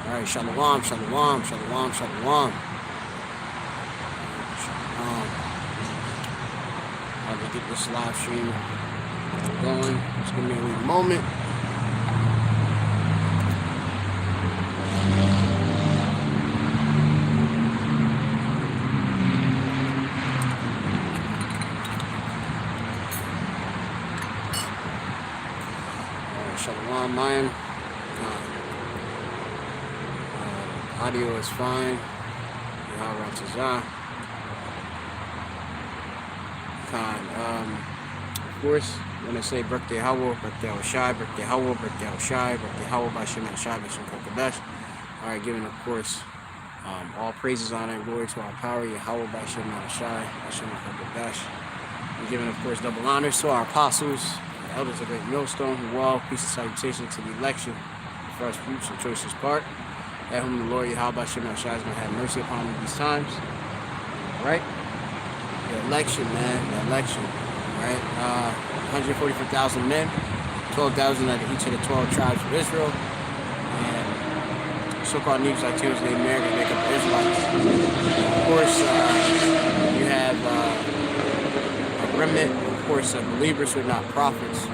Alright, shalom, shalom, shalom, shalom. How to get this live stream going. Just give me a wee moment. Shalom, Mayan. Audio is fine. Of course, when I say birthday Howell, birthday Shai, birthday Howell, birthday Shai, birthday Howell by Shemel Shai, Bishop Kokadesh. Alright, giving, of course, all praises, honor, and glory to our power, Yahweh by Shemel Shai, Bishop Kokadesh. And giving, of course, double honors to our apostles, the elders of Great Millstone, who all peace and salutation to the election, the first fruits and choicest part, at whom the Lord Yahweh by Shemel Shai is going to have mercy upon in these times. Alright? The election, man, the election. Right, 144,000 men, 12,000 out of each of the 12 tribes of Israel, and so-called Negroes like Tuesday in America make up the Israelites. Of course, you have a remnant, of course, of believers who are not prophets,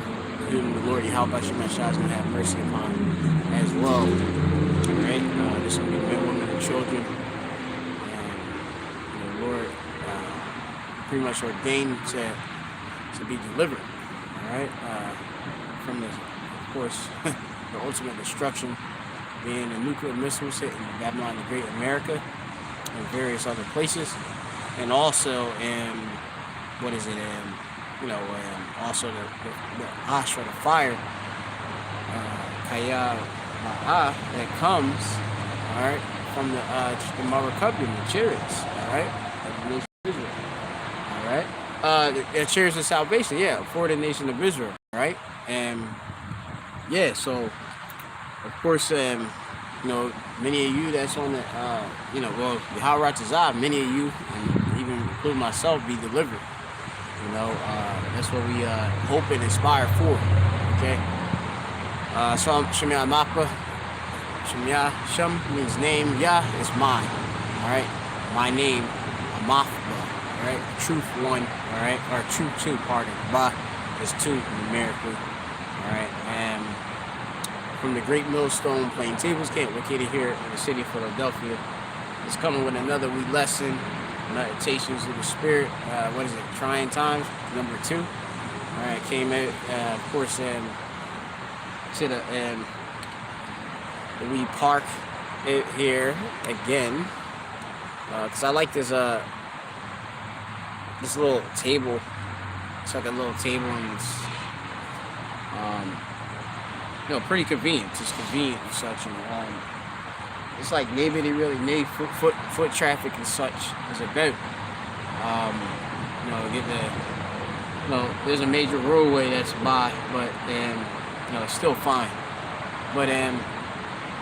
whom the Lord Yahweh Shemel Shai is going to have mercy upon as well. Right, this will be men, women, and children, and the Lord pretty much ordained to be delivered, all right, from the, of course, the ultimate destruction being the nuclear missiles hitting Babylon the Great America and various other places, and also in, what is it, also the ash or the fire, kaya that comes, all right, from the Maracubim, the chariots, all right, of the nation of Israel, all right. The chariots of salvation, yeah, for the nation of Israel, right? And yeah, so of course, many of you that's on the, well, the Howrat Azab, many of you, and even including myself, be delivered. That's what we hope and aspire for. Okay. So Shemya Mapa, Shemya Shem means name. Yah is mine. All right, my name, Amaf. Right, truth one, all right, or truth two, pardon. Ba is two numerically, all right. And from the Great Millstone Plaintables camp located here in the city of Philadelphia, is coming with another wee lesson, meditations of the spirit. What is it? Trying times, number 2. All right, came in, of course, to the wee park here again, because I like this little table. It's like a little table, and it's pretty convenient. It's convenient and such, and it's like maybe they really made foot traffic and such as a boat. There's a major roadway that's by, but it's still fine. But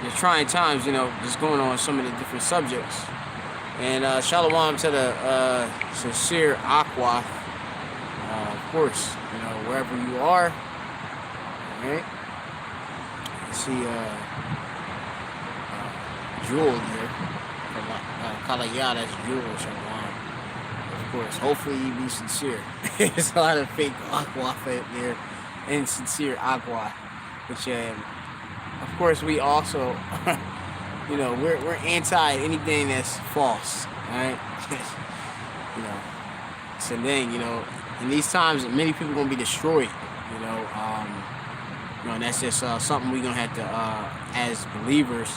the trying times, just going on some of the different subjects. And shalom to the sincere Aqua, of course, wherever you are. All right. You see Jewel there. Kalaya, that's Jewel, shalom. Of course, hopefully you be sincere. There's a lot of fake Aqua there, insincere Aqua. Which, of course, we also... we're anti anything that's false, right? So then, in these times, many people are gonna be destroyed, and that's just something we're gonna have to, as believers,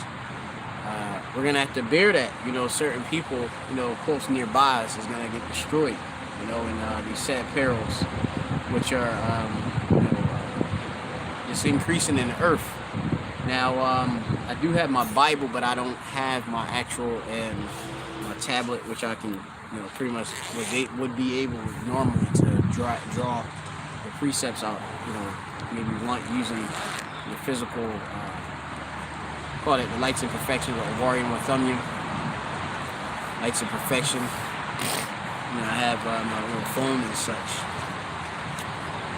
we're gonna have to bear that, certain people, close nearby us is gonna get destroyed, in these sad perils, which are, just increasing in the earth. Now, I do have my Bible, but I don't have my actual my tablet, which I can, pretty much would be able normally to draw the precepts out. Maybe using the physical, call it the lights of perfection, or Warian with Thumbing, lights of perfection. You know, I have my little phone and such.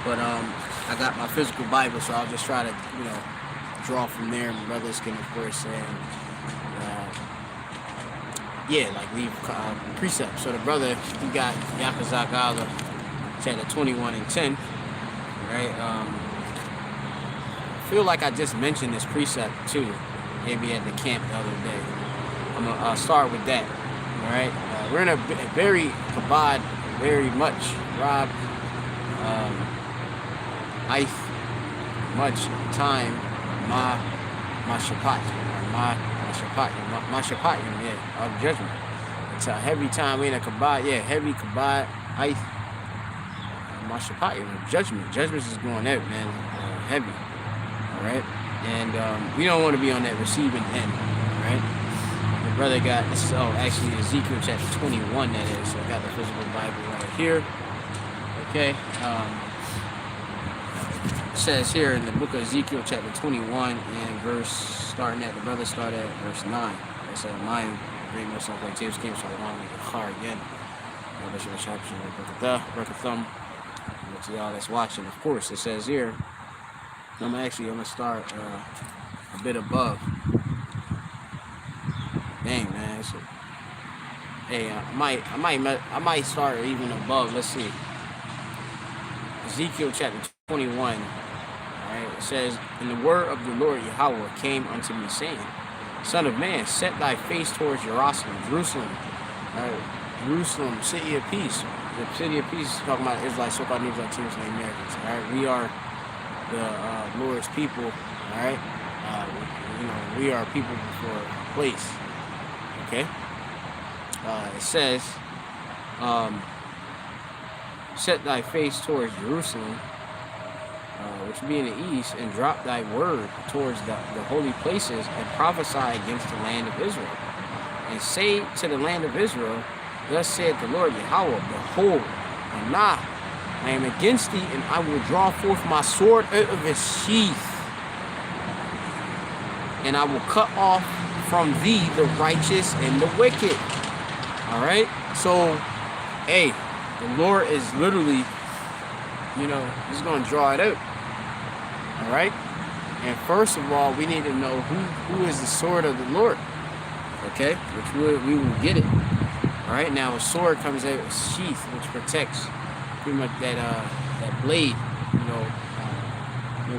But I got my physical Bible, so I'll just try to, you know, draw from there. And brothers can, of course, say, yeah, like leave precepts. So the brother, he got Yakazakala, chapter 21 and 10, right? I feel like I just mentioned this precept too, maybe at the camp the other day. I'll start with that, all right? We're in a very kabod, very much Rob, much time, my shapat, my shapat, yeah, of judgment. It's a heavy time. We in a kabod, yeah, heavy kabod, my shapat, judgment. Judgment is going out, man, heavy, all right? And we don't want to be on that receiving end, all right? The brother got, this is, actually Ezekiel chapter 21, that is. So I got the physical Bible right here. Okay. It says here in the book of Ezekiel chapter 21 and starting at, the brother started at verse 9. It said, mine, GREATMILLSTONE, like James came so long with the car again. Break a thumb. To y'all that's watching, of course, it says here, I'm gonna start a bit above. Dang, man. Hey, I might start even above. Let's see. Ezekiel chapter 21. All right. It says, and the word of the Lord Yahweh came unto me, saying, Son of man, set thy face towards Jerusalem. Jerusalem, city of peace. The city of peace is talking about Israelites, so-called Israelites, and Americans. All right. We are the Lord's people. All right. You know, we are people before a place. Okay. It says, set thy face towards Jerusalem, which be in the east, and drop thy word towards the holy places, and prophesy against the land of Israel. And say to the land of Israel, thus saith the Lord Yahweh, behold, and I am against thee, and I will draw forth my sword out of its sheath, and I will cut off from thee the righteous and the wicked. All right. So, hey, the Lord is literally, you know, he's going to draw it out. All right. And first of all, we need to know who is the sword of the Lord. Okay. Which we will get it. All right. Now, a sword comes out with a sheath, which protects pretty much that blade. You know,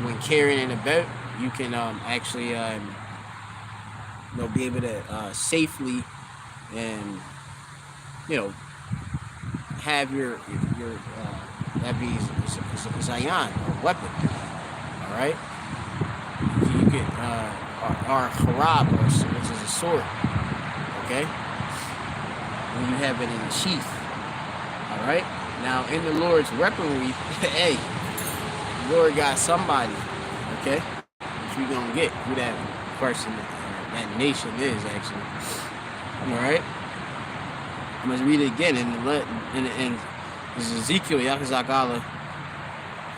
when carrying it about, you can actually be able to safely and, you know, have your that be Zion or weapon. All right, you get our harab, which is a sword. Okay, when you have it in the sheath. All right. Now in the Lord's weaponry, hey, the Lord got somebody. Okay, which we gonna get who that person, that nation is actually. All right. I'm going to read it again in this is Ezekiel, Yakazakala,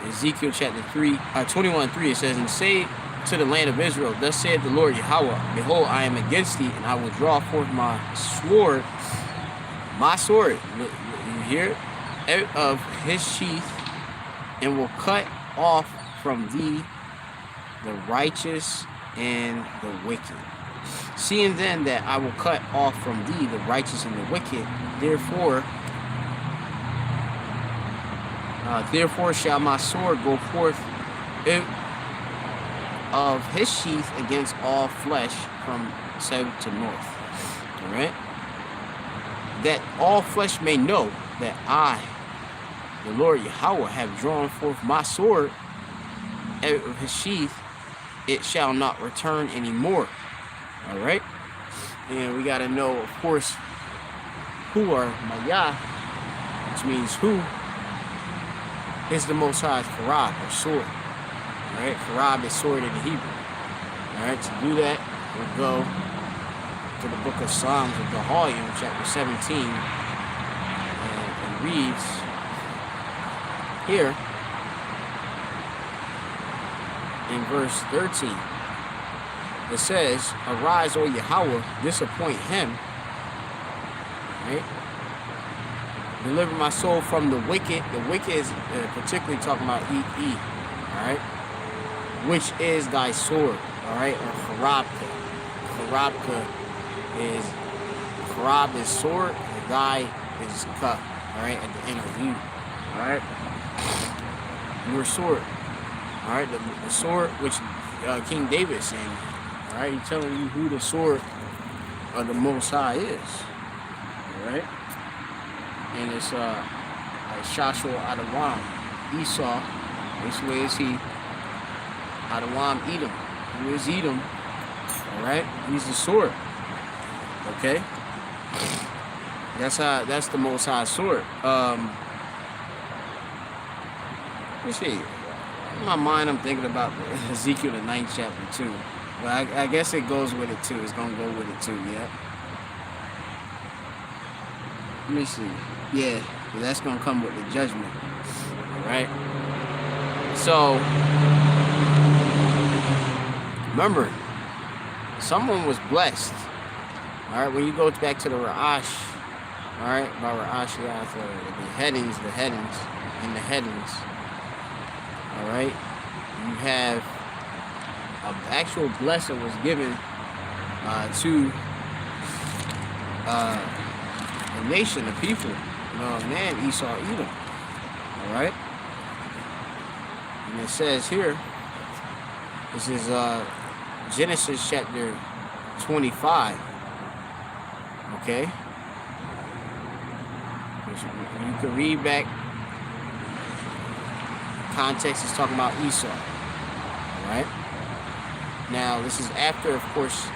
Ezekiel chapter 21:3. It says, and say to the land of Israel, thus saith the Lord Yahweh, behold, I am against thee, and I will draw forth my sword, you hear it, out of his sheath, and will cut off from thee the righteous and the wicked. Seeing then that I will cut off from thee the righteous and the wicked, therefore shall my sword go forth out of his sheath against all flesh from south to north. All right? That all flesh may know that I, the Lord Yahweh, have drawn forth my sword out of his sheath, it shall not return anymore. All right, and we got to know, of course, who are Maya, which means who is the Most High's Farab, or sword. All right, Farab is sword in the Hebrew. All right, to do that, we'll go to the book of Psalms of the volume, chapter 17, and reads here in verse 13. It says, arise, O Yahweh, disappoint him. Right? Deliver my soul from the wicked. The wicked is particularly talking about E. All right, which is thy sword. All right, or Charabka. Charab is sword, and thy is cup. All right, at the end of you. All right, your sword. All right, the sword which King David is saying. All right, he's telling you who the sword of the Most High is. All right, and it's Joshua Adawam, Esau. Which way is he? Adawam, Edom. Who is Edom? All right, he's the sword. Okay, that's the Most High sword. Let me see. In my mind, I'm thinking about Ezekiel the 9th chapter too. But I guess it goes with it too. It's gonna go with it too. Yeah. Let me see. Yeah, that's gonna come with the judgment. All right. So remember, someone was blessed. All right. When you go back to the Ra'ash, all right, by Ra'ash, the headings, in the headings. All right, you have an actual blessing was given to a nation, a people, man, Esau, Edom. All right, and it says here, this is Genesis chapter 25. Okay, you can read back. Context is talking about Esau. All right. Now this is after, of course,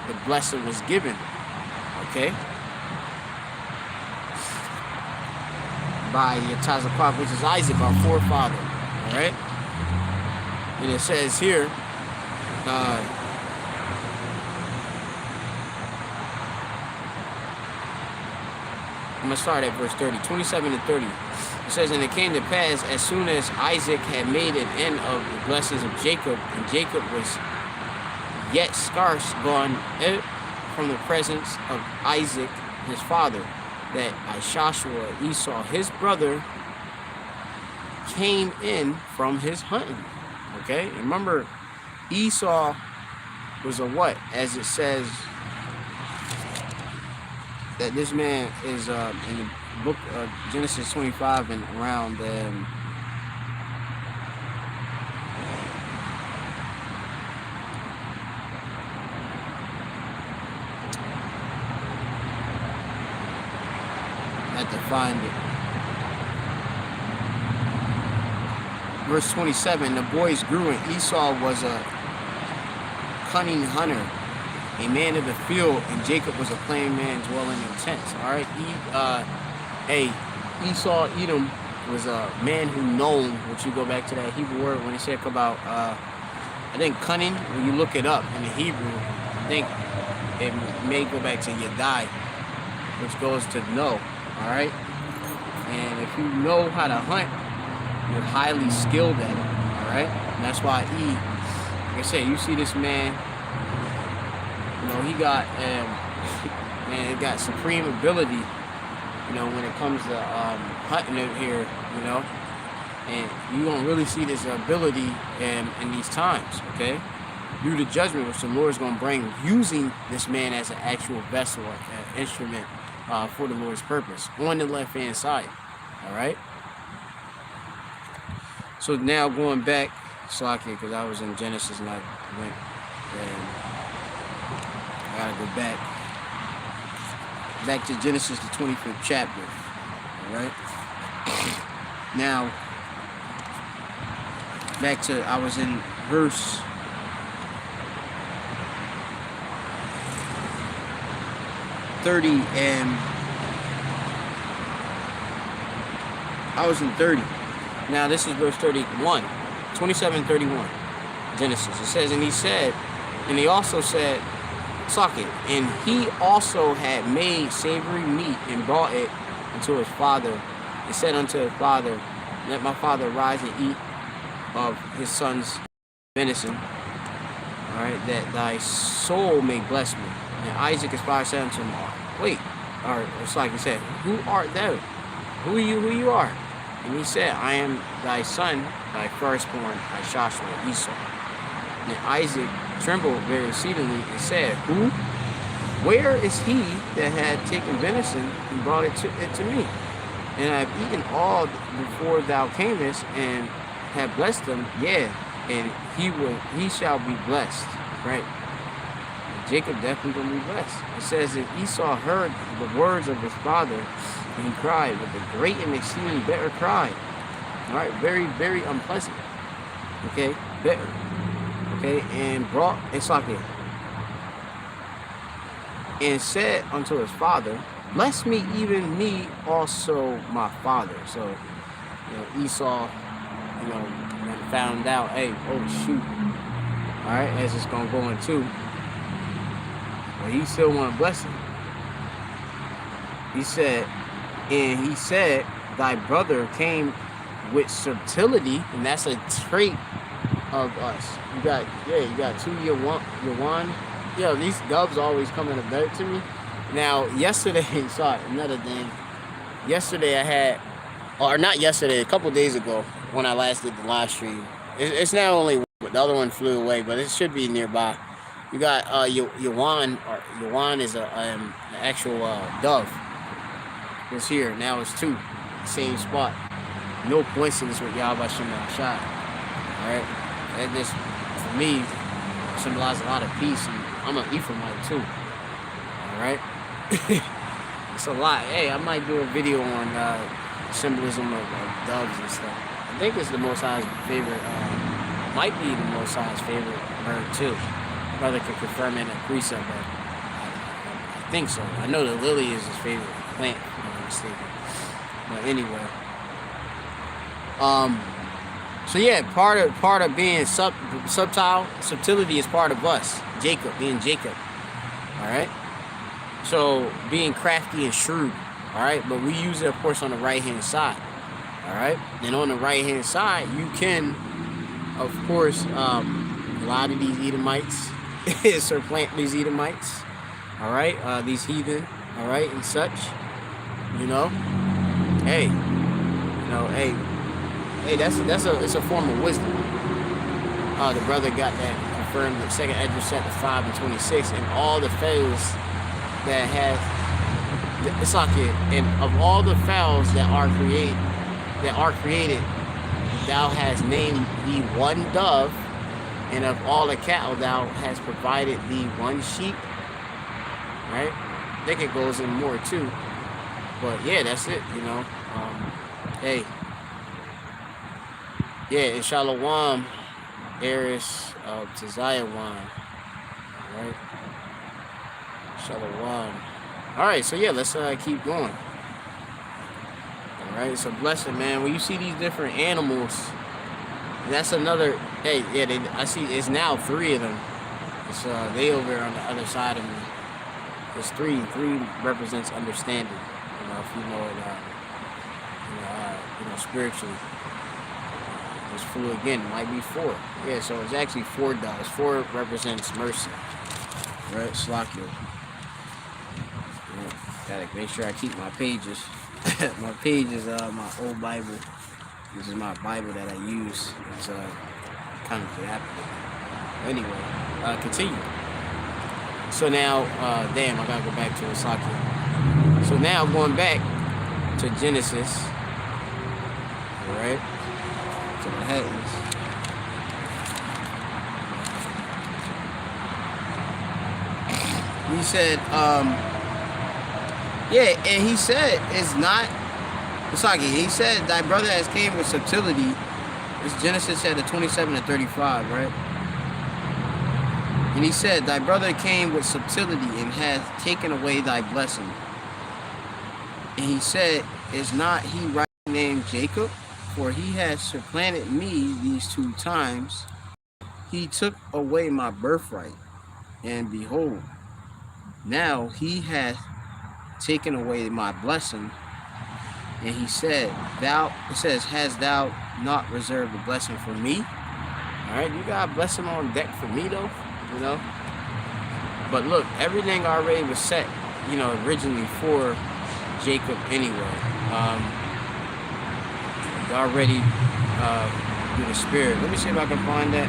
the blessing was given. Okay. By Yetazaphat, which is Isaac, our forefather. All right. And it says here, I'm gonna start at verse 30, 27 and 30. It says, and it came to pass, as soon as Isaac had made an end of the blessings of Jacob, and Jacob was yet scarce gone out from the presence of Isaac, his father, that Joshua, Esau, his brother, came in from his hunting. Okay? And remember, Esau was a what? As it says, that this man is in the book of Genesis 25 and around I have to find it. Verse 27, the boys grew, and Esau was a cunning hunter, a man of the field, and Jacob was a plain man dwelling in tents. All right, Esau, Edom, was a man who known, which you go back to that Hebrew word when it said about, I think cunning, when you look it up in the Hebrew, I think it may go back to Yadai, which goes to know, all right? And if you know how to hunt, you're highly skilled at it, all right? And that's why like I said, you see this man, he got, man, he got supreme ability, when it comes to hunting it here, and you don't really see this ability in these times, okay? Due to judgment, which the Lord is going to bring, using this man as an actual vessel, an instrument for the Lord's purpose, on the left-hand side, all right? So now going back, because I was in Genesis and I went, and I gotta go back to Genesis, the 25th chapter, all right? Now, I was in verse 30, and I was in 30. Now, this is verse 31, 27, 31, Genesis. It says, and he also said, and he also had made savory meat and brought it unto his father, and said unto his father, let my father rise and eat of his son's venison, all right, that thy soul may bless me. And Isaac his father said unto him, wait, or it's like he said, who art thou? who you are? And he said, I am thy son, thy firstborn, thy Joshua, Esau. And Isaac trembled very exceedingly and said, who? Where is he that had taken venison and brought it to me? And I have eaten all before thou camest, and have blessed him, yeah, and he shall be blessed, right? Jacob definitely gonna be blessed. It says that Esau heard the words of his father, and he cried with a great and exceeding bitter cry. All right, very, very unpleasant. Okay, bitter. Okay, and brought Isaac and said unto his father, bless me, even me also my father. So, Esau, found out, hey, oh shoot. All right, as it's gonna go into. But he still want to bless him. He said, thy brother came with subtlety, and that's a trait of us. You got two Yawan. Yo, these dubs always come in a bed to me. Now, yesterday, sorry, another thing. Yesterday I had, or not yesterday, a couple days ago, when I last did the live stream. It's now only one, the other one flew away, but it should be nearby. You got Yawan, or Yawan is an actual dove. It's here, now it's two, same spot. No coincidence with Yahweh Shema Shai. Alright? That just, for me, symbolizes a lot of peace, and I'm an Ephraimite too. Alright? It's a lot. Hey, I might do a video on symbolism of doves and stuff. I think it's the Most High's favorite, might be the Most High's favorite bird too. Brother can confirm in a precept, but I think so. I know the lily is his favorite plant, if I'm not mistaken. But anyway. So yeah, part of being subtlety is part of us. Being Jacob. Alright? So being crafty and shrewd. Alright? But we use it, of course, on the right hand side. Alright? And on the right hand side, you can, of course, a lot of these Edomites supplant these Edomites. Alright? These heathen. Alright? And such. Hey. Hey, it's a form of wisdom. The brother got that confirmed in 2nd Esdras chapter 5 and 26, and all the fowls that have, it's like it, and of all the fowls that are created, thou hast named thee one dove, and of all the cattle thou hast provided thee one sheep. Right? I think it goes in more too. But yeah, that's it, hey. Yeah, in Shalom, heiress of Tizayawan. Alright. Shalom. Alright, so yeah, let's keep going. Alright, it's a blessing, man. When you see these different animals, that's another, hey, yeah, I see it's now 3 of them. It's they over on the other side of me. There's 3. 3 represents understanding. If you know it, spiritually. This flew again, might be 4. Yeah, so it's actually 4 dollars. 4 represents mercy. Right? Slakia. Yeah, gotta make sure I keep my pages. My page is my old Bible. This is my Bible that I use. It's kind of applicable. Anyway, continue. So now, damn, I gotta go back to Slakia. So now going back to Genesis. Alright? To the heavens. He said, yeah, and he said, it's not, it's like he said, thy brother has came with subtlety. It's Genesis chapter 27 and 35, right? And he said, thy brother came with subtlety and hath taken away thy blessing. And he said, is not he right named Jacob? For he has supplanted me these 2 times. He took away my birthright. And behold, now he hath taken away my blessing. And he said, has thou not reserved a blessing for me? Alright, you got a blessing on deck for me though, But look, everything already was set, originally for Jacob anyway. already through the Spirit. Let me see if I can find that.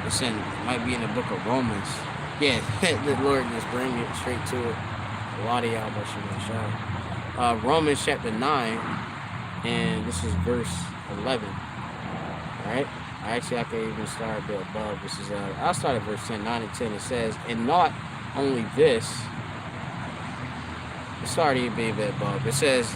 It might be in the book of Romans. Yeah, the Lord just bring it straight to it. A lot of y'all, but Romans chapter 9, and this is verse 11. All right. I can even start a bit above. This is I'll start at verse 10, 9 and 10. It says, and not only this. It's already a bit above. It says,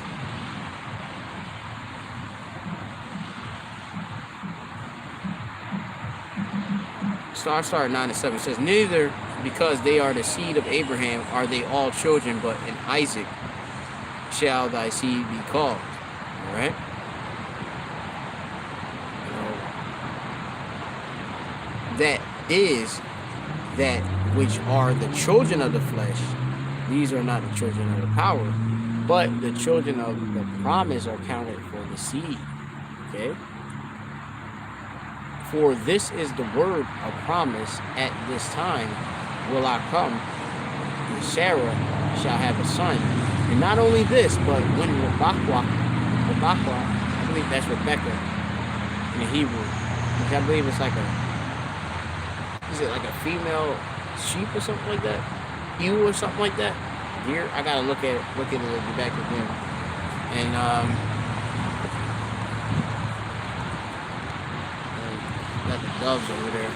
I start 9 and 7. It says, neither because they are the seed of Abraham are they all children, but in Isaac shall thy seed be called. All right. That is that which are the children of the flesh. These are not the children of the power, but the children of the promise are counted for the seed. Okay. For this is the word of promise, at this time will I come, and Sarah shall have a son. And not only this, but when Rebekah, I believe that's Rebecca in the Hebrew, which I believe it's like is it like a female sheep or something like that? Ewe or something like that? Deer? I gotta look at it back again. And got the doves over there.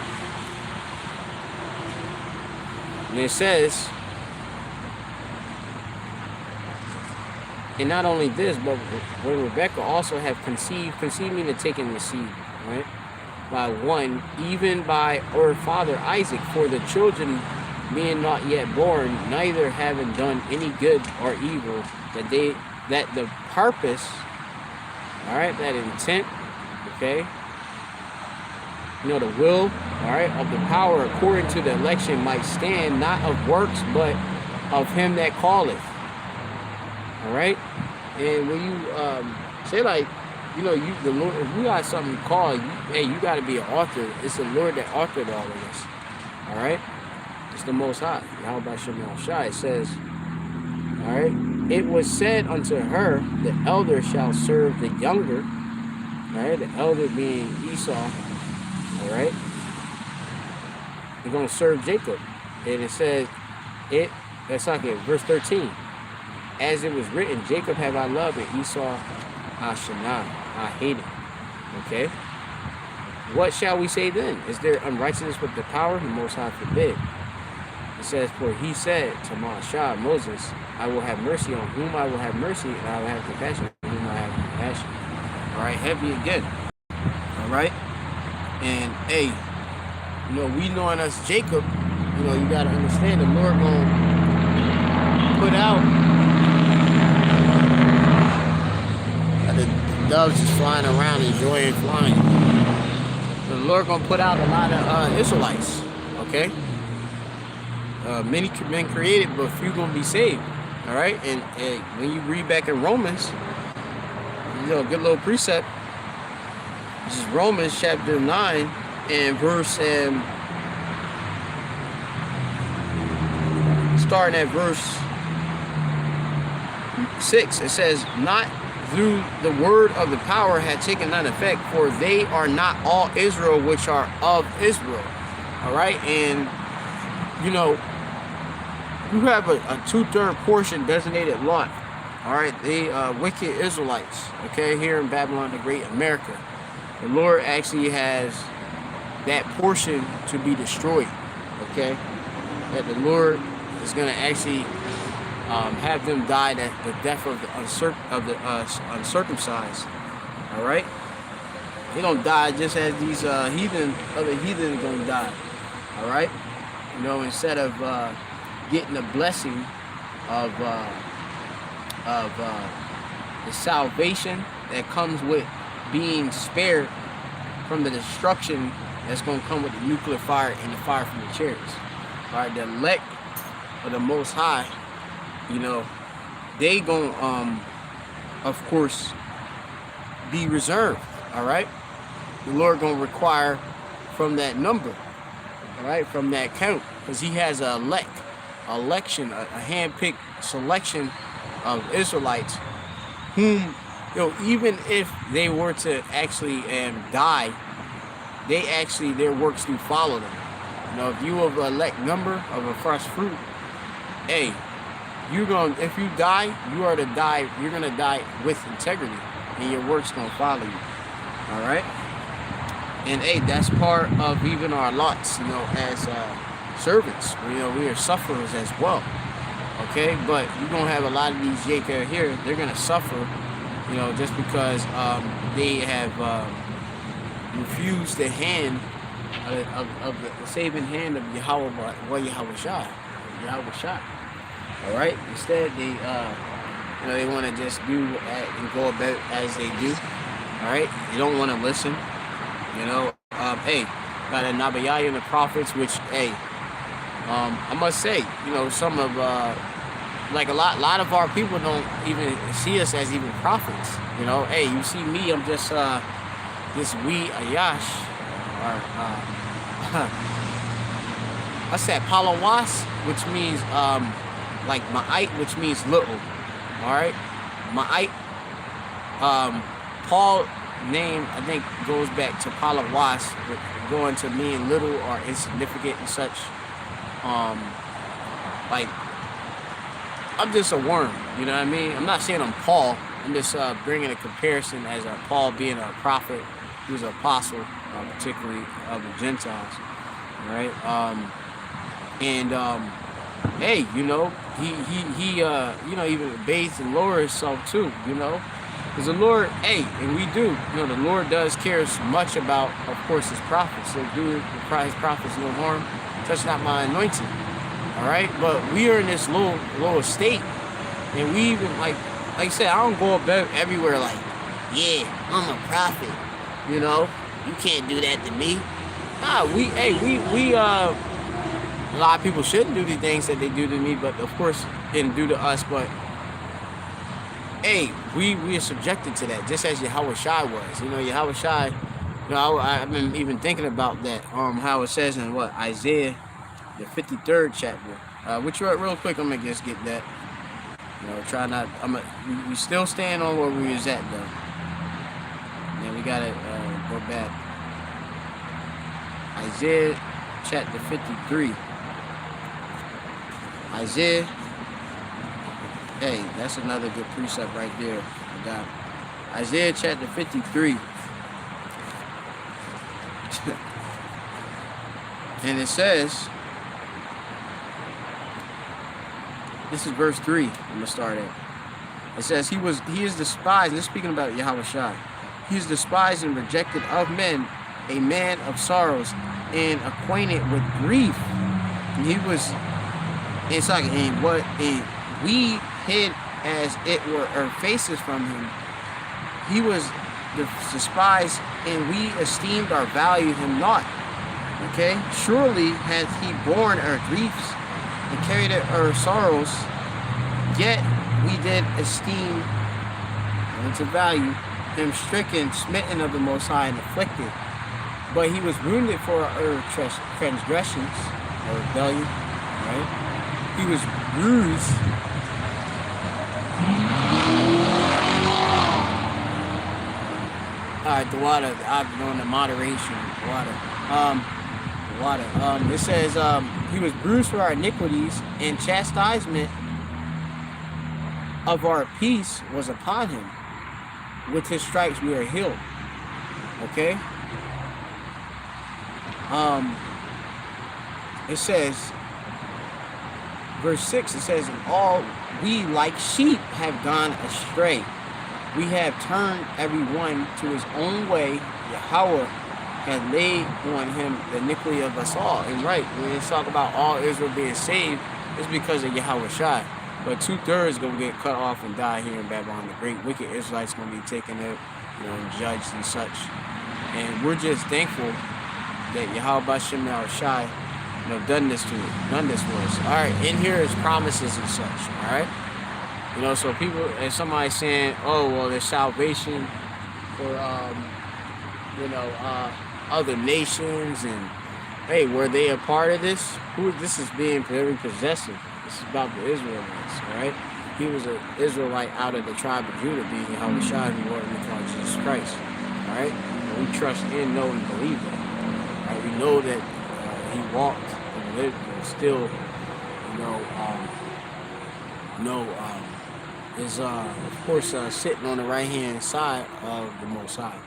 And it says, and not only this, but when Rebecca also have conceived meaning taking the seed, right? By one, even by her father Isaac, for the children being not yet born, neither having done any good or evil, that the purpose, all right, that intent, okay, the will, all right, of the power according to the election might stand, not of works, but of him that calleth. All right, and when you say like, the Lord, if you got something called, you got to be an author. It's the Lord that authored all of this. All right, it's the Most High. Yahweh Shemel Shai. It says, all right, it was said unto her, the elder shall serve the younger. All right, the elder being Esau. All right, they're gonna serve Jacob, and it says that's like it. Verse 13. As it was written, Jacob have I loved, and Esau I hated. Okay. What shall we say then? Is there unrighteousness with the power? The Most High forbid. It says, for he said to Moses, I will have mercy on whom I will have mercy, and I will have compassion on whom I have compassion. All right, heavy again. All right. And hey, we knowing us Jacob, you gotta understand the Lord gonna put out the doves just flying around enjoying flying. The Lord gonna put out a lot of Israelites, okay? Many been created, but few gonna be saved. All right, and when you read back in Romans, good little precept. This is Romans chapter 9 and verse starting at verse 6. It says, not through the word of the power had taken none effect, for they are not all Israel which are of Israel. All right, and you have a 2/3 portion designated Lot. All right, the wicked Israelites. Okay, here in Babylon the Great, America. The Lord actually has that portion to be destroyed, okay? That the Lord is going to actually have them die the death of the uncircumcised, all right? They're going to die just as these other heathen are going to die, all right? Instead of getting the blessing of the salvation that comes with being spared from the destruction that's going to come with the nuclear fire and the fire from the chariots. All right, the elect of the Most High, they going to, of course, be reserved. All right, the Lord going to require from that number, all right, from that count, because He has election, a hand-picked selection of Israelites whom, even if they were to actually die, their works do follow them. If you of elect number of a fresh fruit, hey, if you die, you're gonna die with integrity, and your works gonna follow you. All right, and hey, that's part of even our lots, as servants. We are sufferers as well. Okay, but you're gonna have a lot of these Jacob here. They're gonna suffer, just because they have refused the hand of the saving hand of Yahweh Shai. All right. Instead, they want to just do and go about as they do. All right. They don't want to listen. Hey, got a Nabayah and the prophets, which, hey, I must say, some of like a lot of our people don't even see us as even prophets. Hey, you see me, I'm just this wee Ayash, or I said Palawas, which means like Ma'ite, which means little. All right, Ma'ite. Paul name, I think, goes back to Palawas, going to mean little or insignificant and such. Like, I'm just a worm, you know what I mean? I'm not saying I'm Paul. I'm just bringing a comparison as Paul being a prophet, he was an apostle, particularly of the Gentiles, right? Hey, he even bathes and lowers himself too, because the Lord, hey, and we do, the Lord does care much about, of course, his prophets. So do his prophets no harm, touch not my anointing. All right, but we are in this low estate, and we even like I said, I don't go about everywhere like, yeah, I'm a prophet. You can't do that to me. Nah, we a lot of people shouldn't do the things that they do to me, but of course didn't do to us. But hey, we are subjected to that, just as Yahweh Shai was. Yahweh Shai. I've been even thinking about that. How it says in Isaiah, the 53rd chapter. Which real quick, I'm gonna just get that. Try not. We still stand on where we was at though. And we gotta go back. Isaiah chapter 53. Isaiah. Hey, that's another good precept right there. I got it. Isaiah chapter 53. And it says, this is verse 3. I'm going to start at. It says, he is despised, and it's speaking about Yahweh Shai. He is despised and rejected of men, a man of sorrows, and acquainted with grief. And he was, and we hid as it were our faces from him. He was despised, and we esteemed or valued him not. Okay, surely hath he borne our griefs and carried our sorrows, yet we did esteem and to value him stricken, smitten of the Most High, and afflicted. But he was wounded for our transgressions, or rebellion, right? He was bruised. All right, the water, I'm doing the moderation, water. It says, he was bruised for our iniquities, and chastisement of our peace was upon him. With his stripes we are healed. Okay? It says, verse 6, it says, and all we like sheep have gone astray. We have turned every one to his own way. Yahweh had laid on him the iniquity of us all. And right, when they talk about all Israel being saved, it's because of Yahweh Shai. But 2/3 going to get cut off and die here in Babylon. The great wicked Israelites going to be taken out, and judged and such. And we're just thankful that Yahweh Bashem Shai, done this for us. All right, in here is promises and such. All right, so people, if somebody's saying, oh well, there's salvation for other nations, and hey, were they a part of this? This is being very possessive. This is about the Israelites, right? he was an Israelite out of the tribe of Judah, being Yahushua, who Lord and called Jesus Christ. All right, and we trust in, know, and believe that. All right, we know that he walked and lived and still, is of course sitting on the right hand side of the Most High,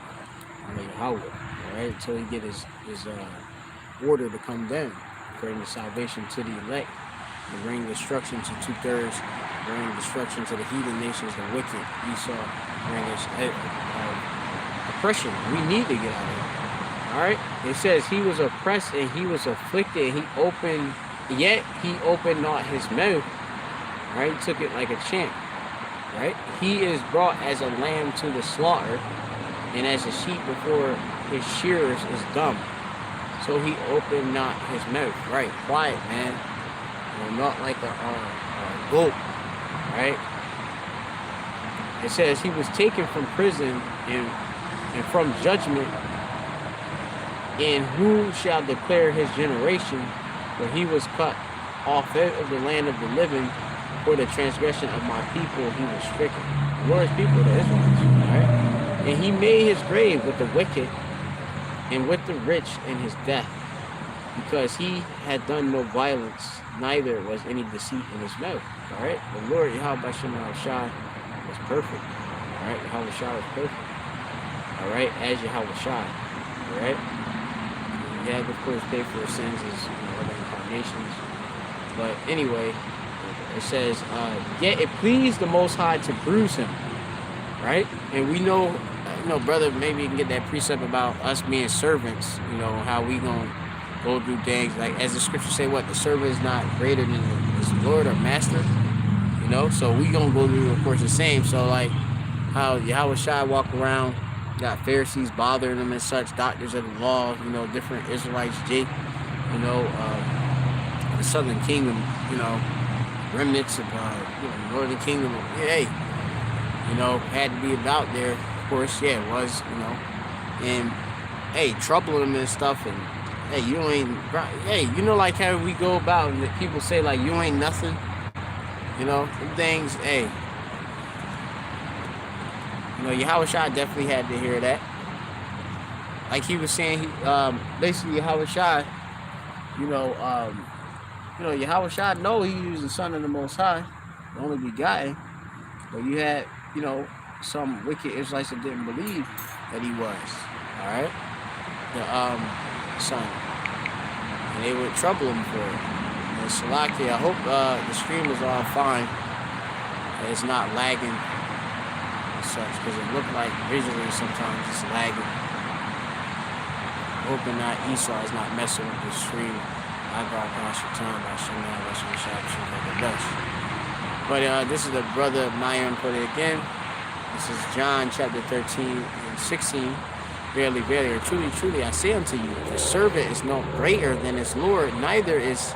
Yahweh. All right, until he get his order to come down, bring salvation to the elect, and bring destruction to 2/3, bring destruction to the heathen nations, the wicked, Esau, bring us oppression. We need to get out of it. All right, it says he was oppressed and he was afflicted. Yet he opened not his mouth. Right, he took it like a champ. Right, he is brought as a lamb to the slaughter, and as a sheep before his shearers is dumb. So he opened not his mouth. Right, quiet, man. Not like a goat. Right. It says he was taken from prison and from judgment. And who shall declare his generation? For he was cut off out of the land of the living. For the transgression of my people he was stricken. The Lord's people, the Israelites. Right? And he made his grave with the wicked and with the rich in his death, because he had done no violence, neither was any deceit in his mouth. All right, the Lord Yahweh was perfect. All right, Yahweh was perfect. All right, as Yahweh. All right, he had, of course, paid for his sins as other incarnations. But anyway, it says, yet it pleased the Most High to bruise him. Right, and we know, brother, maybe you can get that precept about us being servants. How we gonna go through things, like as the scriptures say, what the servant is not greater than his Lord or master. So we gonna go through, of course, the same. So like how Yahweh walk around, got Pharisees bothering him and such, doctors of the law, different Israelites, the southern kingdom, remnants of northern kingdom. Hey, had to be about there. Of course, yeah, it was, and hey, troubling them and stuff, and hey, you ain't, hey, like how we go about and people say like you ain't nothing, them things. Hey, Yahweh definitely had to hear that. Like he was saying, he basically Yahweh Yahweh know he was the son of the Most High, the only begotten, but you had some wicked Israelites that didn't believe that he was, all right, the son, and they would trouble him for it. And Salaki, I hope the stream is all fine, and it's not lagging and such, because it looked like visually sometimes it's lagging. Hoping that Esau is not messing with the stream. I got past your time by But this is the brother Mayan put it again. This is John chapter 13 and 16. Verily, verily, or truly, truly, I say unto you, the servant is no greater than his Lord, neither is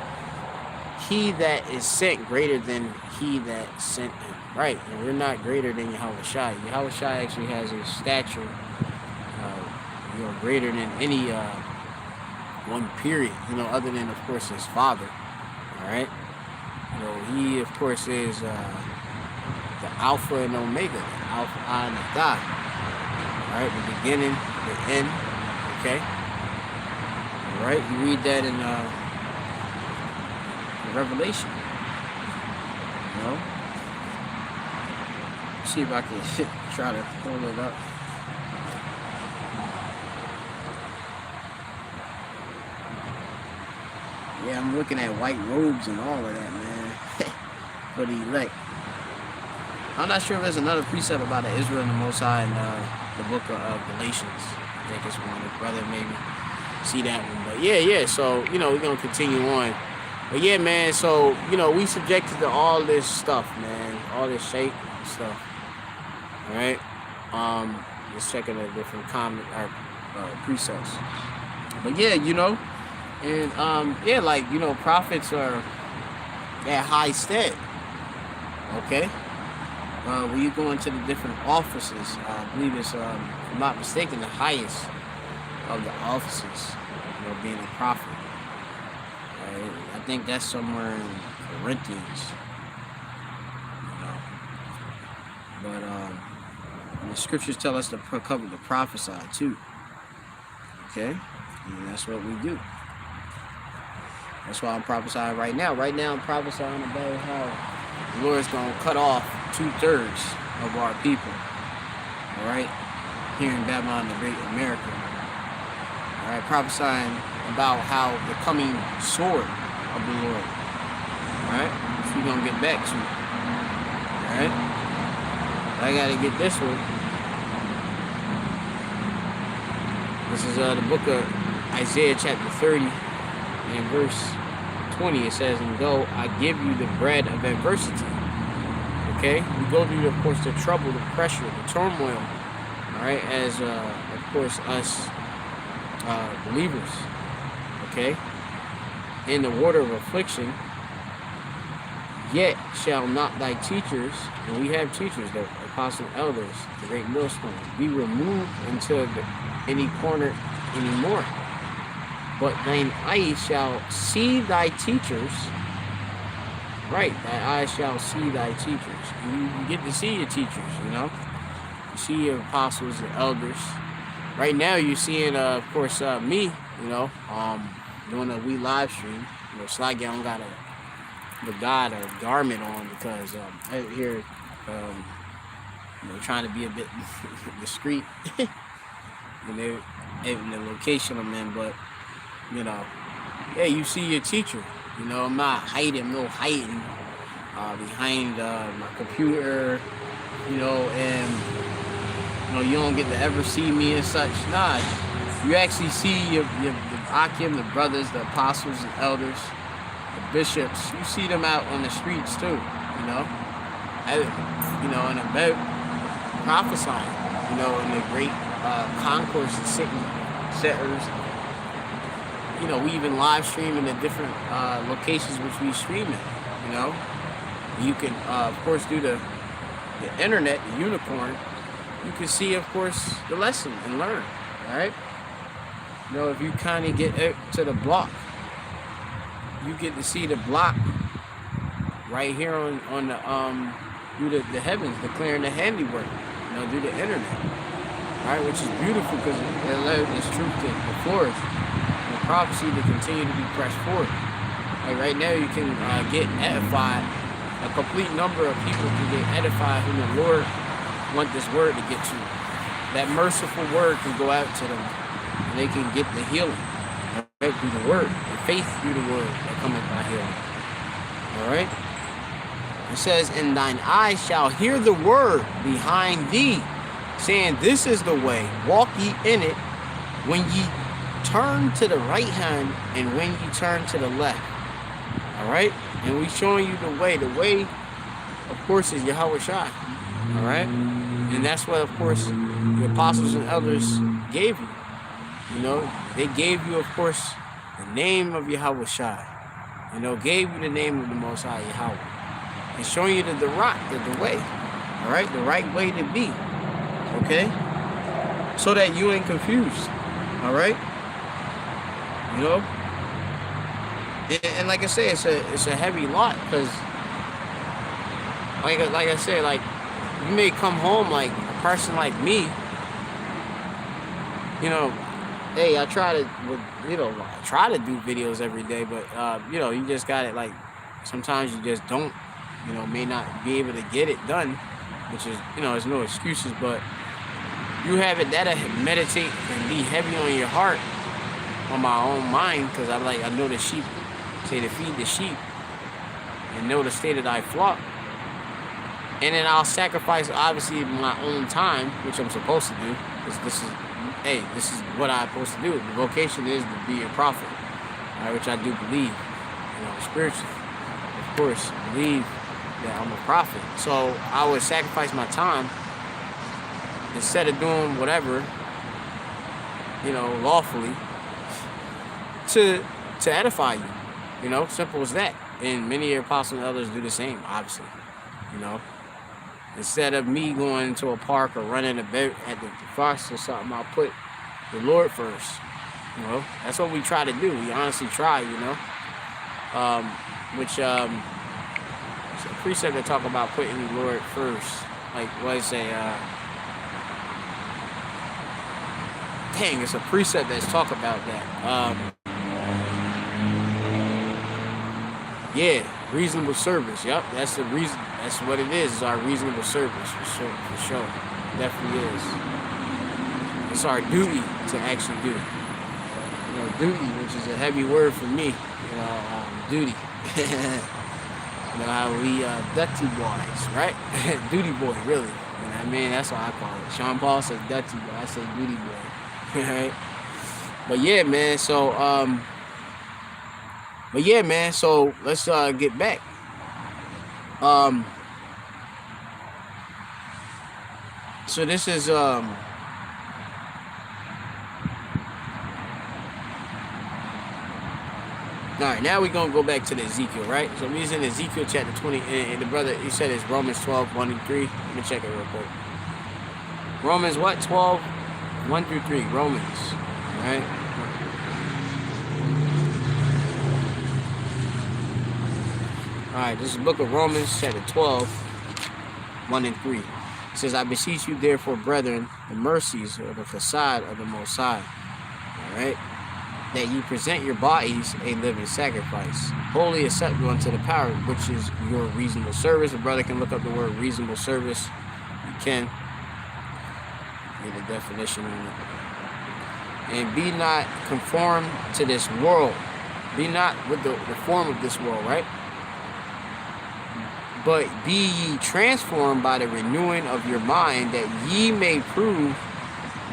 he that is sent greater than he that sent him. Right, and we're not greater than Yahweh. Yahweh actually has a stature, greater than any one period, other than, of course, his Father. All right, he, of course, is the Alpha and Omega, the Alpha and the God. All right, the beginning, the end. Okay. All right, you read that in Revelation. See if I can try to pull it up. Yeah, I'm looking at white robes and all of that, man. For the elect. I'm not sure if there's another precept about the Israel and the Most High in the book of Galatians. I think it's one. The brother maybe see that one. But yeah. So, we're going to continue on. But yeah, man. So, we subjected to all this stuff, man. All this shape stuff. All right. Just checking the different precepts. But yeah, and prophets are at high stead. Okay. When you go into the different offices, I believe it's, if I'm not mistaken, the highest of the offices, being a prophet. Right? I think that's somewhere in Corinthians. the scriptures tell us to cover the prophesy too. Okay? And that's what we do. That's why I'm prophesying right now. Right now I'm prophesying about how the Lord's going to cut off 2/3 of our people. All right? Here in Babylon, the Great America. All right? Prophesying about how the coming sword of the Lord. All right? Which we're going to get back to. All right? I got to get this one. This is the book of Isaiah chapter 30 and verse 20. It says, and go, I give you the bread of adversity. Okay? We go through, of course, the trouble, the pressure, the turmoil. All right? As, of course, us believers. Okay? In the water of affliction, yet shall not thy teachers, and we have teachers, the apostle elders, the great millstone, be removed until any corner anymore. But thine eyes shall see thy teachers. Right, thy eyes shall see thy teachers. You get to see your teachers, you know. You see your apostles and elders. Right now you're seeing, of course, me, you know, doing a wee live stream. You know, it's like I don't got the God or garment on because I'm here, you know, trying to be a bit discreet in the location I'm in, but you know, yeah, you see your teacher. You know, I'm not hiding behind my computer, you know, and you know, you don't get to ever see me and such. Nah, you actually see your Akim, the brothers, the apostles and elders, the bishops. You see them out on the streets too, you know. You know, and about prophesying, you know, in the great concourse and setters. You know, we even live stream in the different locations which we stream in, you know. You can, of course, do the internet, the unicorn. You can see, of course, the lesson and learn, all right? You know, if you kind of get out to the block, you get to see the block right here on the, through the heavens, declaring the handiwork, you know, through the internet, all right? Which is beautiful because it allows this truth to flourish. Prophecy to continue to be pressed forward. Like right now you can get edified. A complete number of people can get edified whom the Lord want this word to get to. That merciful word can go out to them and they can get the healing right through the word, the faith through the word that cometh by healing. Alright? It says, and thine eyes shall hear the word behind thee, saying, this is the way, walk ye in it, when ye turn to the right hand and when you turn to the left. All right, and we showing you the way. The way, of course, is Yahweh Shai. All right, and that's what, of course, the apostles and elders gave you. You know, they gave you, of course, the name of Yahweh Shai. You know, gave you the name of the Most High Yahweh, and showing you the rock, the way. All right, the right way to be. Okay, so that you ain't confused. All right. You know, and like I say, it's a heavy lot because, like I said, like you may come home like a person like me. You know, hey, I try to do videos every day, but you know, you just got it. Like sometimes you just don't, you know, may not be able to get it done, which is, you know, there's no excuses, but you have it that I meditate and be heavy on your heart. On my own mind, because I know the sheep, say to feed the sheep and know the state of thy flock, and then I'll sacrifice obviously my own time, which I'm supposed to do, because this is what I'm supposed to do. The vocation is to be a prophet, which I do believe, you know, spiritually, of course, believe that I'm a prophet. So I would sacrifice my time instead of doing whatever, you know, lawfully. To edify you, you know, simple as that. And many apostles and others do the same, obviously, you know. Instead of me going to a park or running about at the fox or something, I'll put the Lord first, you know. That's what we try to do. We honestly try, you know. It's a precept that talk about putting the Lord first. Like what I say, dang, it's a precept that's talk about that. Yeah, reasonable service. Yep, that's the reason. That's what it is. It's our reasonable service for sure. For sure, definitely is. It's our duty to actually do. You know, duty, which is a heavy word for me. You know, duty. You know how we dirty boys, right? Duty boy, really. You know what I mean? That's what I call it. Sean Paul says dirty boy. I say duty boy. Right? But yeah, man. So let's get back. So this is all right, now we're going to go back to the Ezekiel, right? So we're in Ezekiel chapter 20, and the brother, he said it's Romans 12, 1 and 3. Let me check it real quick. Romans what? 12, 1 through 3. Romans, all right? All right, this is the book of Romans, chapter 12, 1 and 3. It says, I beseech you, therefore, brethren, the mercies of the facade of the Most High, all right? That you present your bodies a living sacrifice, wholly acceptable unto the power, which is your reasonable service. A brother can look up the word reasonable service. You can get a definition on it. And be not conformed to this world. Be not with the form of this world, right? But be ye transformed by the renewing of your mind, that ye may prove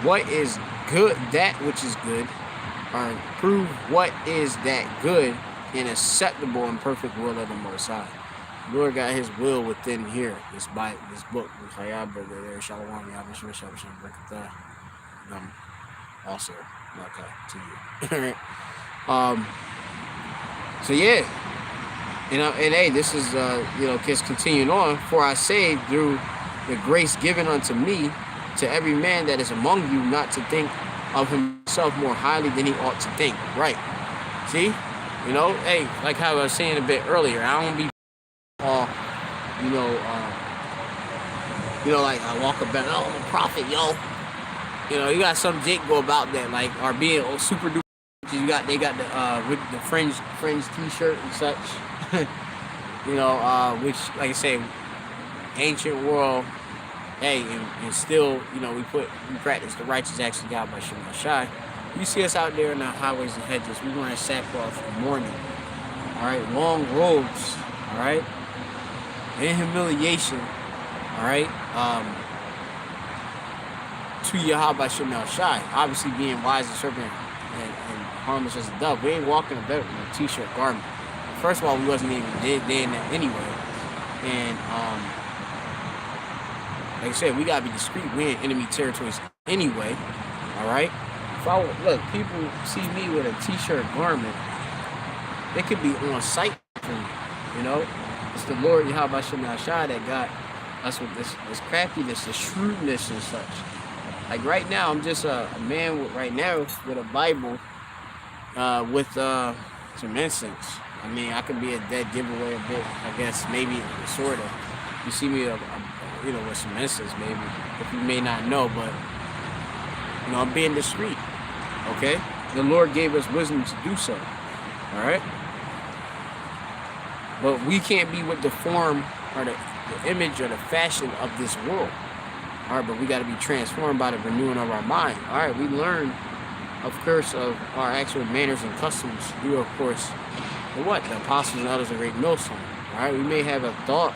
what is good, that which is good, or prove what is that good and acceptable and perfect will of the Most High. The Lord got his will within here, this Bible, this book. Also, okay, to you. So yeah, you know, and hey, this is just continuing on. For I say, through the grace given unto me, to every man that is among you, not to think of himself more highly than he ought to think. Right. See? You know, hey, like how I was saying a bit earlier, I don't be like I walk up and I'm a prophet, yo. You know, you got some jake go about that, like, or being super duper. They got the fringe t-shirt and such. You know, which, like I say, ancient world. Hey, and still, you know, we practice the righteous acts of God by Shema Shai. You see us out there in the highways and hedges, we wearing sackcloth in the morning. All right, long robes. All right, in humiliation. All right, to Yahweh by Shema Shai. Obviously, being wise as a serpent and harmless as a dove. We ain't walking about in a t-shirt garment. First of all, we wasn't even dead in that anyway, and like I said, we gotta be discreet. We in enemy territories anyway. All right. Look, people see me with a t-shirt garment, they could be on sight for me. You know, it's the Lord Yahweh Shema Shai that got us with this craftiness, this shrewdness and such. Like right now, I'm just a man with a Bible, with some incense. I mean, I could be a dead giveaway a bit, I guess, maybe sort of. You see me with some incense, maybe, if you may not know, but, you know, I'm being discreet, okay? The Lord gave us wisdom to do so, all right? But we can't be with the form or the image or the fashion of this world, all right? But we got to be transformed by the renewing of our mind, all right? We learn, of course, of our actual manners and customs through, of course, the apostles and others of Great Millstone, all right? We may have a thought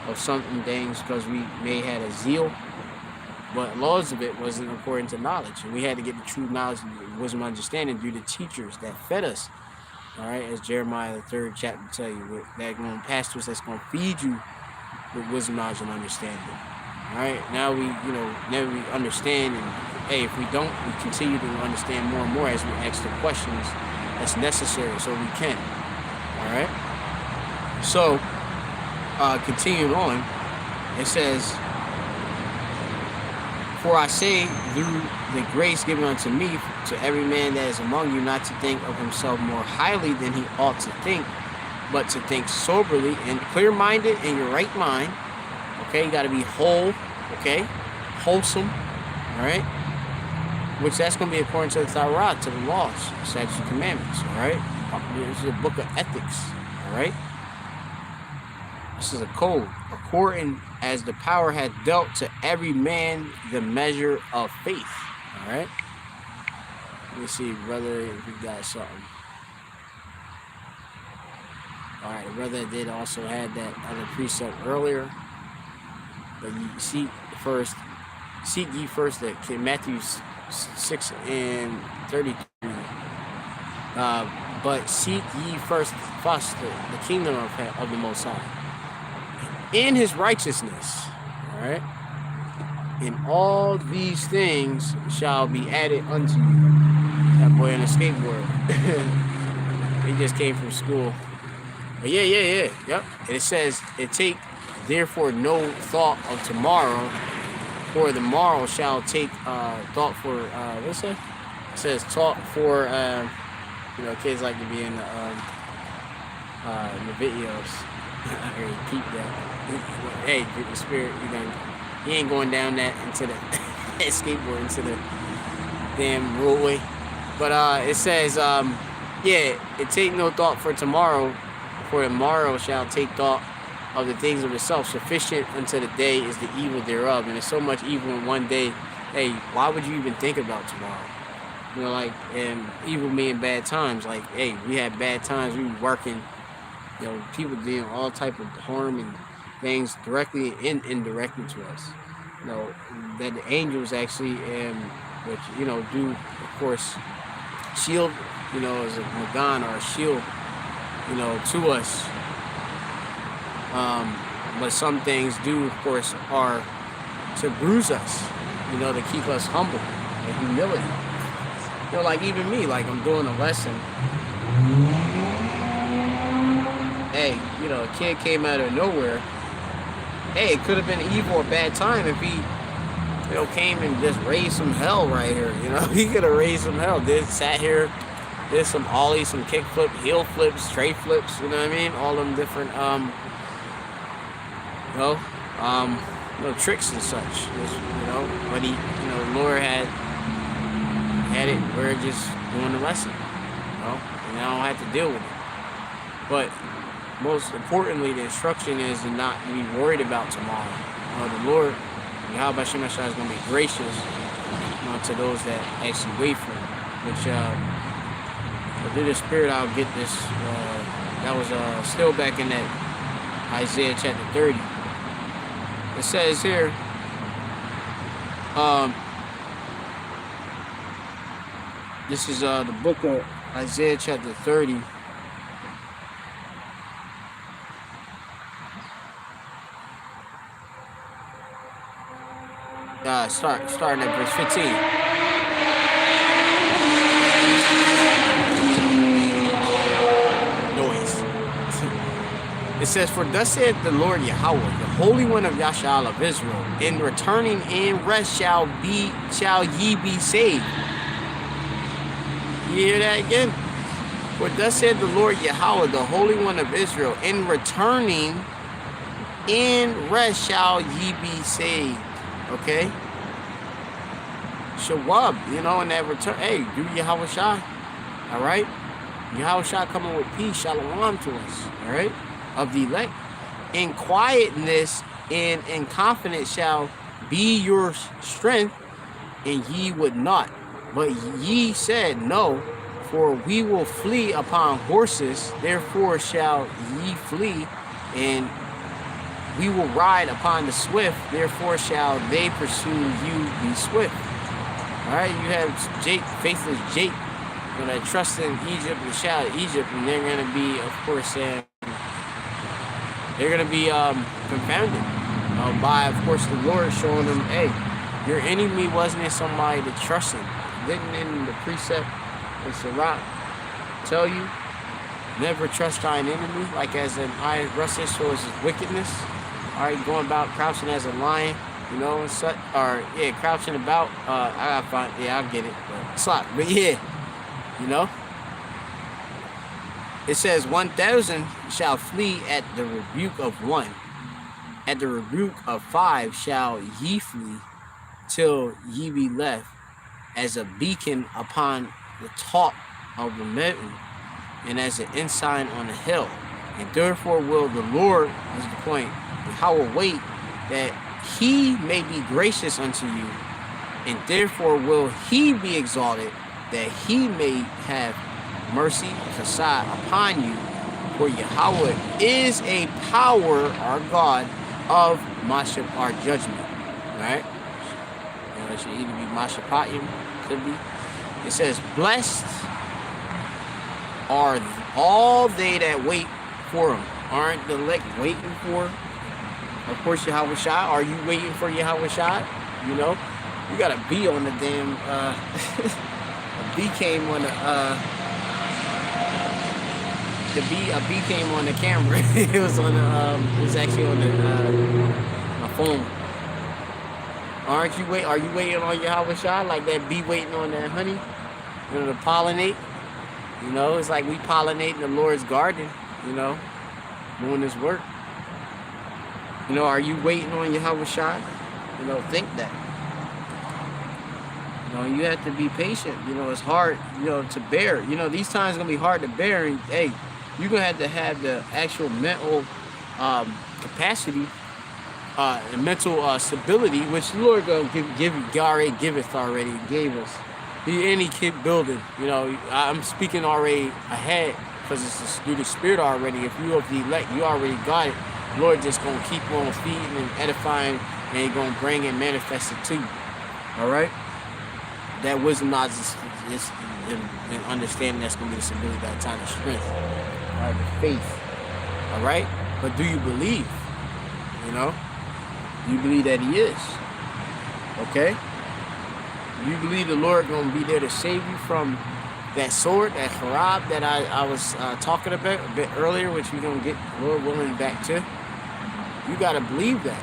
of something things because we may had a zeal, but laws of it wasn't according to knowledge, and we had to get the true knowledge and wisdom and understanding through the teachers that fed us, all right, as Jeremiah the 3rd chapter tell you, that going to pastors that's going to feed you with wisdom, knowledge, and understanding. All right, now we understand, and hey, if we don't, we continue to understand more and more as we ask the questions that's necessary so we can. All right, so continuing on, it says, for I say, through the grace given unto me, to every man that is among you, not to think of himself more highly than he ought to think, but to think soberly and clear-minded in your right mind. Okay, you got to be whole, okay, wholesome, all right, which that's going to be according to the Torah, to the laws, statutes, and commandments. All right, this is a book of ethics. All right, this is a code, according as the power hath dealt to every man the measure of faith. All right. Let me see, brother, if we got something. All right, the brother did also had that other precept earlier. But you seek ye first that Matthew 6:33. But seek ye first the kingdom of the Most High, in His righteousness. All right, and all these things shall be added unto you. That boy on a skateboard. He just came from school. But yeah. Yep. And it says, it take therefore no thought of tomorrow, for the morrow shall take thought for what's that? It says thought for kids like to be in the videos. I hear you keep that. Hey, the spirit, he ain't going down that into the skateboard into the damn roadway. But it says, it take no thought for tomorrow, for tomorrow shall take thought of the things of itself. Sufficient unto the day is the evil thereof. And there's so much evil in one day. Hey, why would you even think about tomorrow? And evil mean bad times. Like, hey, we had bad times. We were working. People doing all type of harm and things directly and indirectly to us. That the angels actually, which do of course shield, as a magan or a shield, to us. But some things do, of course, are to bruise us, to keep us humble and humility. Like even me, like I'm doing a lesson. Hey, a kid came out of nowhere. Hey, it could have been evil or bad time if he, came and just raised some hell right here. He could have raised some hell. Sat here, did some ollies, some kick flip, heel flips, straight flips. You know what I mean? All them different, tricks and such. But he, Lord had it. We're just doing the lesson. And I don't have to deal with it. But most importantly, the instruction is to not be worried about tomorrow. The Lord, Yahweh Hashem is going to be gracious to those that actually wait for Him. Which, through the Spirit, I'll get this. That was still back in that Isaiah chapter 30. It says here, this is the book of Isaiah chapter 30. Starting at verse 15. Noise. It says, for thus saith the Lord Yahweh, the Holy One of Yasha'al of Israel, in returning and rest shall ye be saved. You hear that again? For thus said the Lord Yahweh, the Holy One of Israel, in returning and rest shall ye be saved. Okay? Shawab, in that return. Hey, do Yahweh Shai. Alright? Yahweh Shai coming with peace, shalom to us. Alright? Of the elect. In quietness and in confidence shall be your strength, and ye would not. But ye said, no, for we will flee upon horses, therefore shall ye flee, and we will ride upon the swift, therefore shall they pursue you be swift. Alright, you have Jake, faithless Jake, that trust in Egypt and shout at Egypt, and they're going to be, of course, they're going to be confounded by, of course, the Lord showing them, hey, your enemy wasn't somebody to trust in. Didn't in the precept in Sirach tell you, never trust thine enemy, like as an eye rusted shows his wickedness. Alright, going about crouching as a lion, and such, crouching about, I gotta find, I'll get it, but yeah, it says 1,000 shall flee at the rebuke of one, at the rebuke of 5 shall ye flee, till ye be left as a beacon upon the top of the mountain, and as an ensign on the hill. And therefore will the Lord, is the point, Yahweh wait that he may be gracious unto you, and therefore will he be exalted, that he may have mercy, chesed, upon you. For Yahweh is a power, our God, of Mashab, our judgment. Right? You know, it should either be Mashapatiyim, could be. It says, blessed are all they that wait for him. Aren't the elect waiting for, of course, Yahweh Shai? Are you waiting for Yahweh Shai? You know, you got a B on the damn, a B came on a B came on the camera. It was on the, it was actually on the, my phone. Are you waiting on Yahweh Shai? Like that bee waiting on that honey, you know, to pollinate? You know, it's like we pollinating the Lord's garden, you know, doing this work. You know, are you waiting on Yahweh Shai? You know, think that. You know, you have to be patient. You know, it's hard, you know, to bear. You know, these times are going to be hard to bear. And, hey, you're going to have the actual mental capacity and mental stability, which the Lord going to give you, already gave us. Any kid building, you know, I'm speaking already ahead because it's through the Spirit already. If you of the elect, you already got it. The Lord just going to keep on feeding and edifying, and He's going to bring and manifest it to you. All right? That wisdom, knowledge, and understanding, that's going to be the stability, that time of strength. All right, the faith. All right? But do you believe? You know? Do you believe that He is? Okay? You believe the Lord going to be there to save you from that sword, that harab that I was talking about a bit earlier, which we're going to get, Lord willing, back to? You got to believe that,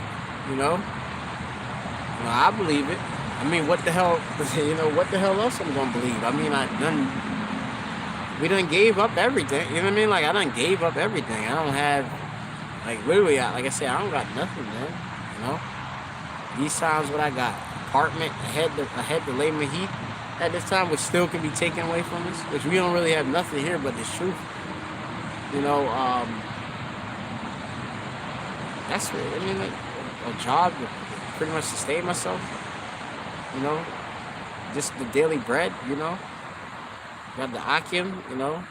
you know? You know, I believe it. I mean, what the hell, you know, what the hell else I'm going to believe? I mean, we done gave up everything, you know what I mean? Like, I done gave up everything. I don't have, like, literally, like I said, I don't got nothing, man, you know? These times what I got. Apartment, I had to lay my heat at this time, which still can be taken away from us, which we don't really have nothing here but the truth. You know, that's it. I mean, like, a job to pretty much sustain myself, you know, just the daily bread, you know, got the Akim, you know,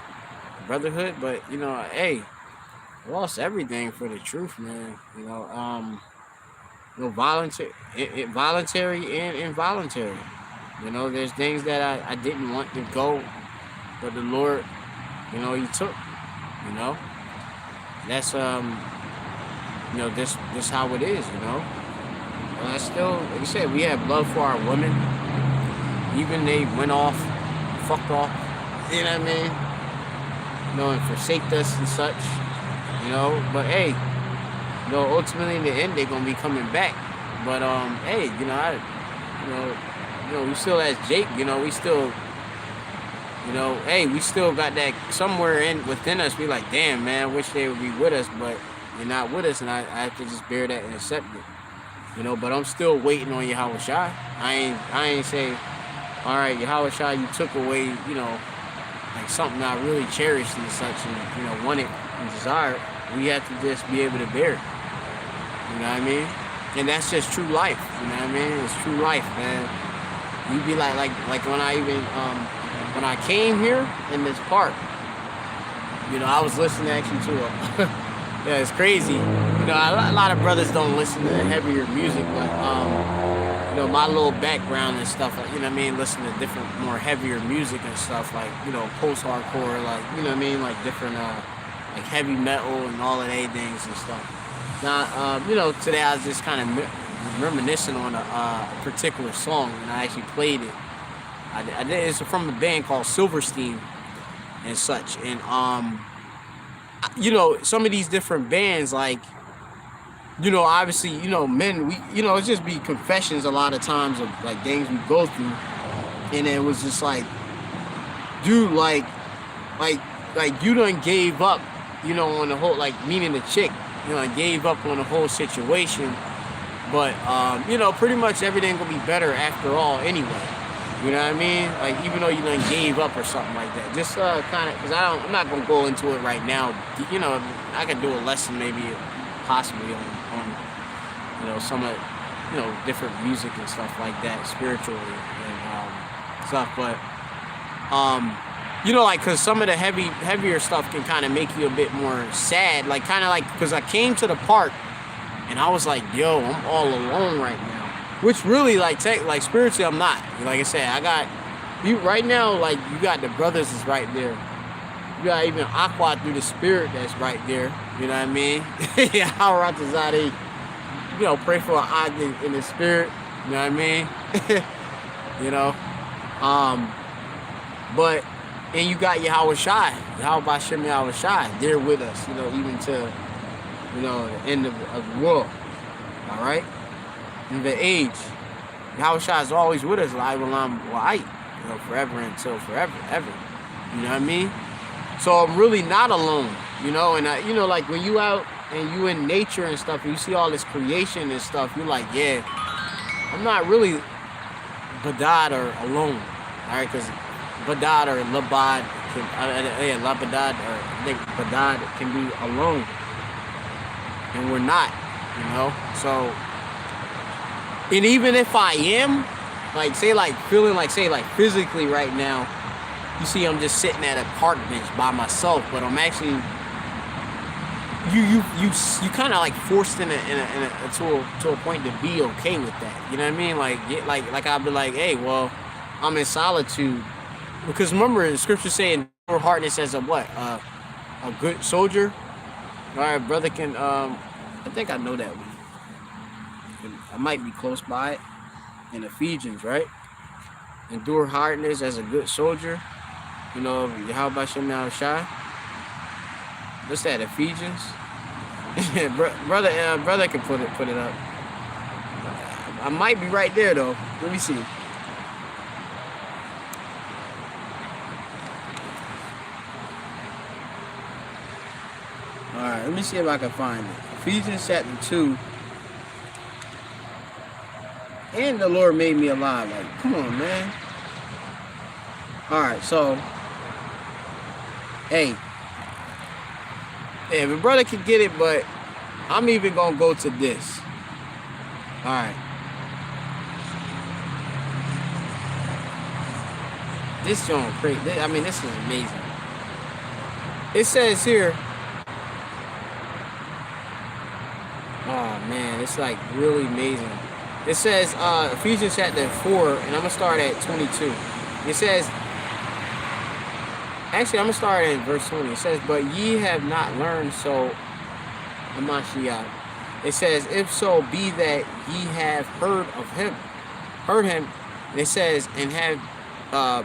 brotherhood, but, you know, hey, I lost everything for the truth, man, you know, voluntary and involuntary. You know, there's things that I didn't want to go, but the Lord, you know, He took. You know, that's you know, this how it is. You know, and I still, like I said, we have love for our women. Even they went off, fucked off. You know what I mean? You know, and forsaked us and such. You know, but hey. You know, ultimately in the end they're gonna be coming back. But hey, you know, we still as Jake, you know, we still, you know, hey, we still got that somewhere within us. We like, damn, man, I wish they would be with us, but they're not with us, and I have to just bear that and accept it. You know, but I'm still waiting on Yahweh Shai. I ain't say, all right, Yahweh Shai, you took away, you know, like something I really cherished and such, and you know, wanted and desired. We have to just be able to bear it. You know what I mean? And that's just true life. You know what I mean? It's true life, man. You be like when I even when I came here in this park, you know, I was listening actually to a yeah, it's crazy. You know, a lot of brothers don't listen to heavier music, but you know, my little background and stuff, you know what I mean, listen to different, more heavier music and stuff, like, you know, post-hardcore, like, you know what I mean, like different like heavy metal and all of those things and stuff. Now, you know, today I was just kind of reminiscing on a particular song, and I actually played it. I did. It's from a band called Silverstein and such. And you know, some of these different bands, like, you know, obviously, you know, men, we, you know, it's just be confessions a lot of times of like things we go through, and it was just like, dude, like you done gave up, you know, on the whole, like, meaning the chick. You know, I gave up on the whole situation, but, you know, pretty much everything will be better after all anyway. You know what I mean? Like, even though you done gave up or something like that. Just kind of, because I'm not going to go into it right now. You know, I could do a lesson maybe possibly on some of, different music and stuff like that, spiritually and stuff. But, like, because some of the heavier stuff can kind of make you a bit more sad. Like, kind of like, because I came to the park and I was like, yo, I'm all alone right now. Which really, like spiritually, I'm not. Like I said, I got you right now. Like, you got the brothers is right there. You got even Aqua through the spirit that's right there. You know what I mean? Yeah, how Ratazade, pray for an eye in the spirit. You know what I mean? But and you got Yahweh Shai, Yahweh Shem Yahweh Shai, there with us. Even to the end of the world. All right. In the age, Yahweh Shai is always with us, forever until forever, ever. You know what I mean? So I'm really not alone, and like when you out and you in nature and stuff, and you see all this creation and stuff, you're like, yeah, I'm not really badad or alone, all right? Because badad or labad, labadad or I think badad can be alone, and we're not, so. And even if I am, physically right now, you see I'm just sitting at a park bench by myself, but I'm actually, you kind of like forced to a point to be okay with that. You know what I mean? Like I'll be like, hey, well, I'm in solitude. Because remember, the scripture saying, "Your hardness as a what? A good soldier." All right, brother can, I think I know that one. I might be close by it in Ephesians, right? Endure hardness as a good soldier. Yahweh Shem Yahweh Shai. What's that, Ephesians? brother can put it up. I might be right there though. Let me see. All right, let me see if I can find it. Ephesians chapter 2. And the Lord made me alive. Like, come on, man. Alright, so. Hey. Yeah, my brother can get it, but I'm even going to go to this. Alright. This joint crazy. I mean, this is amazing. It says here. Oh, man. It's like really amazing. It says, Ephesians chapter 4, and I'm going to start at 22. It says, actually, I'm going to start at verse 20. It says, but ye have not learned so, Hamashiach. It says, if so be that ye have heard him. And it says, and have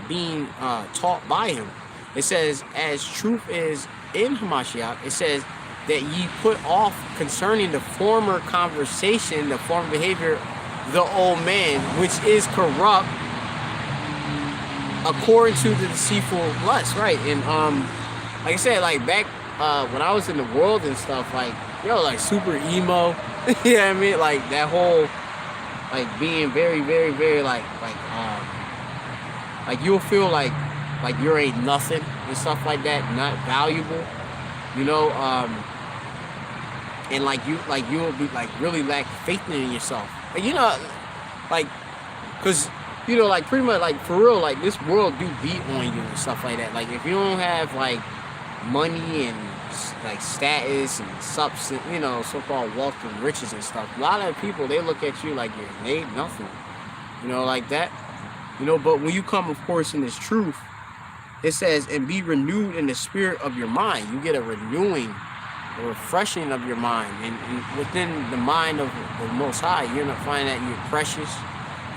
been taught by him. It says, as truth is in Hamashiach, it says, that ye put off concerning the former conversation, the former behavior, the old man, which is corrupt according to the deceitful lust, right? And like I said, like back when I was in the world and stuff, like like super emo, you know what I mean? Like that whole like being very, very, very like you'll feel like you ain't nothing and stuff like that, not valuable, and you'll be like really lack faith in yourself. Cause pretty much like for real, like this world do beat on you and stuff like that. Like if you don't have like money and like status and substance, so-called wealth and riches and stuff, a lot of people, they look at you like you're made nothing, like that, but when you come, of course, in this truth, it says, and be renewed in the spirit of your mind. You get a renewing, a refreshing of your mind, and within the mind of the Most High, you're not finding that you're precious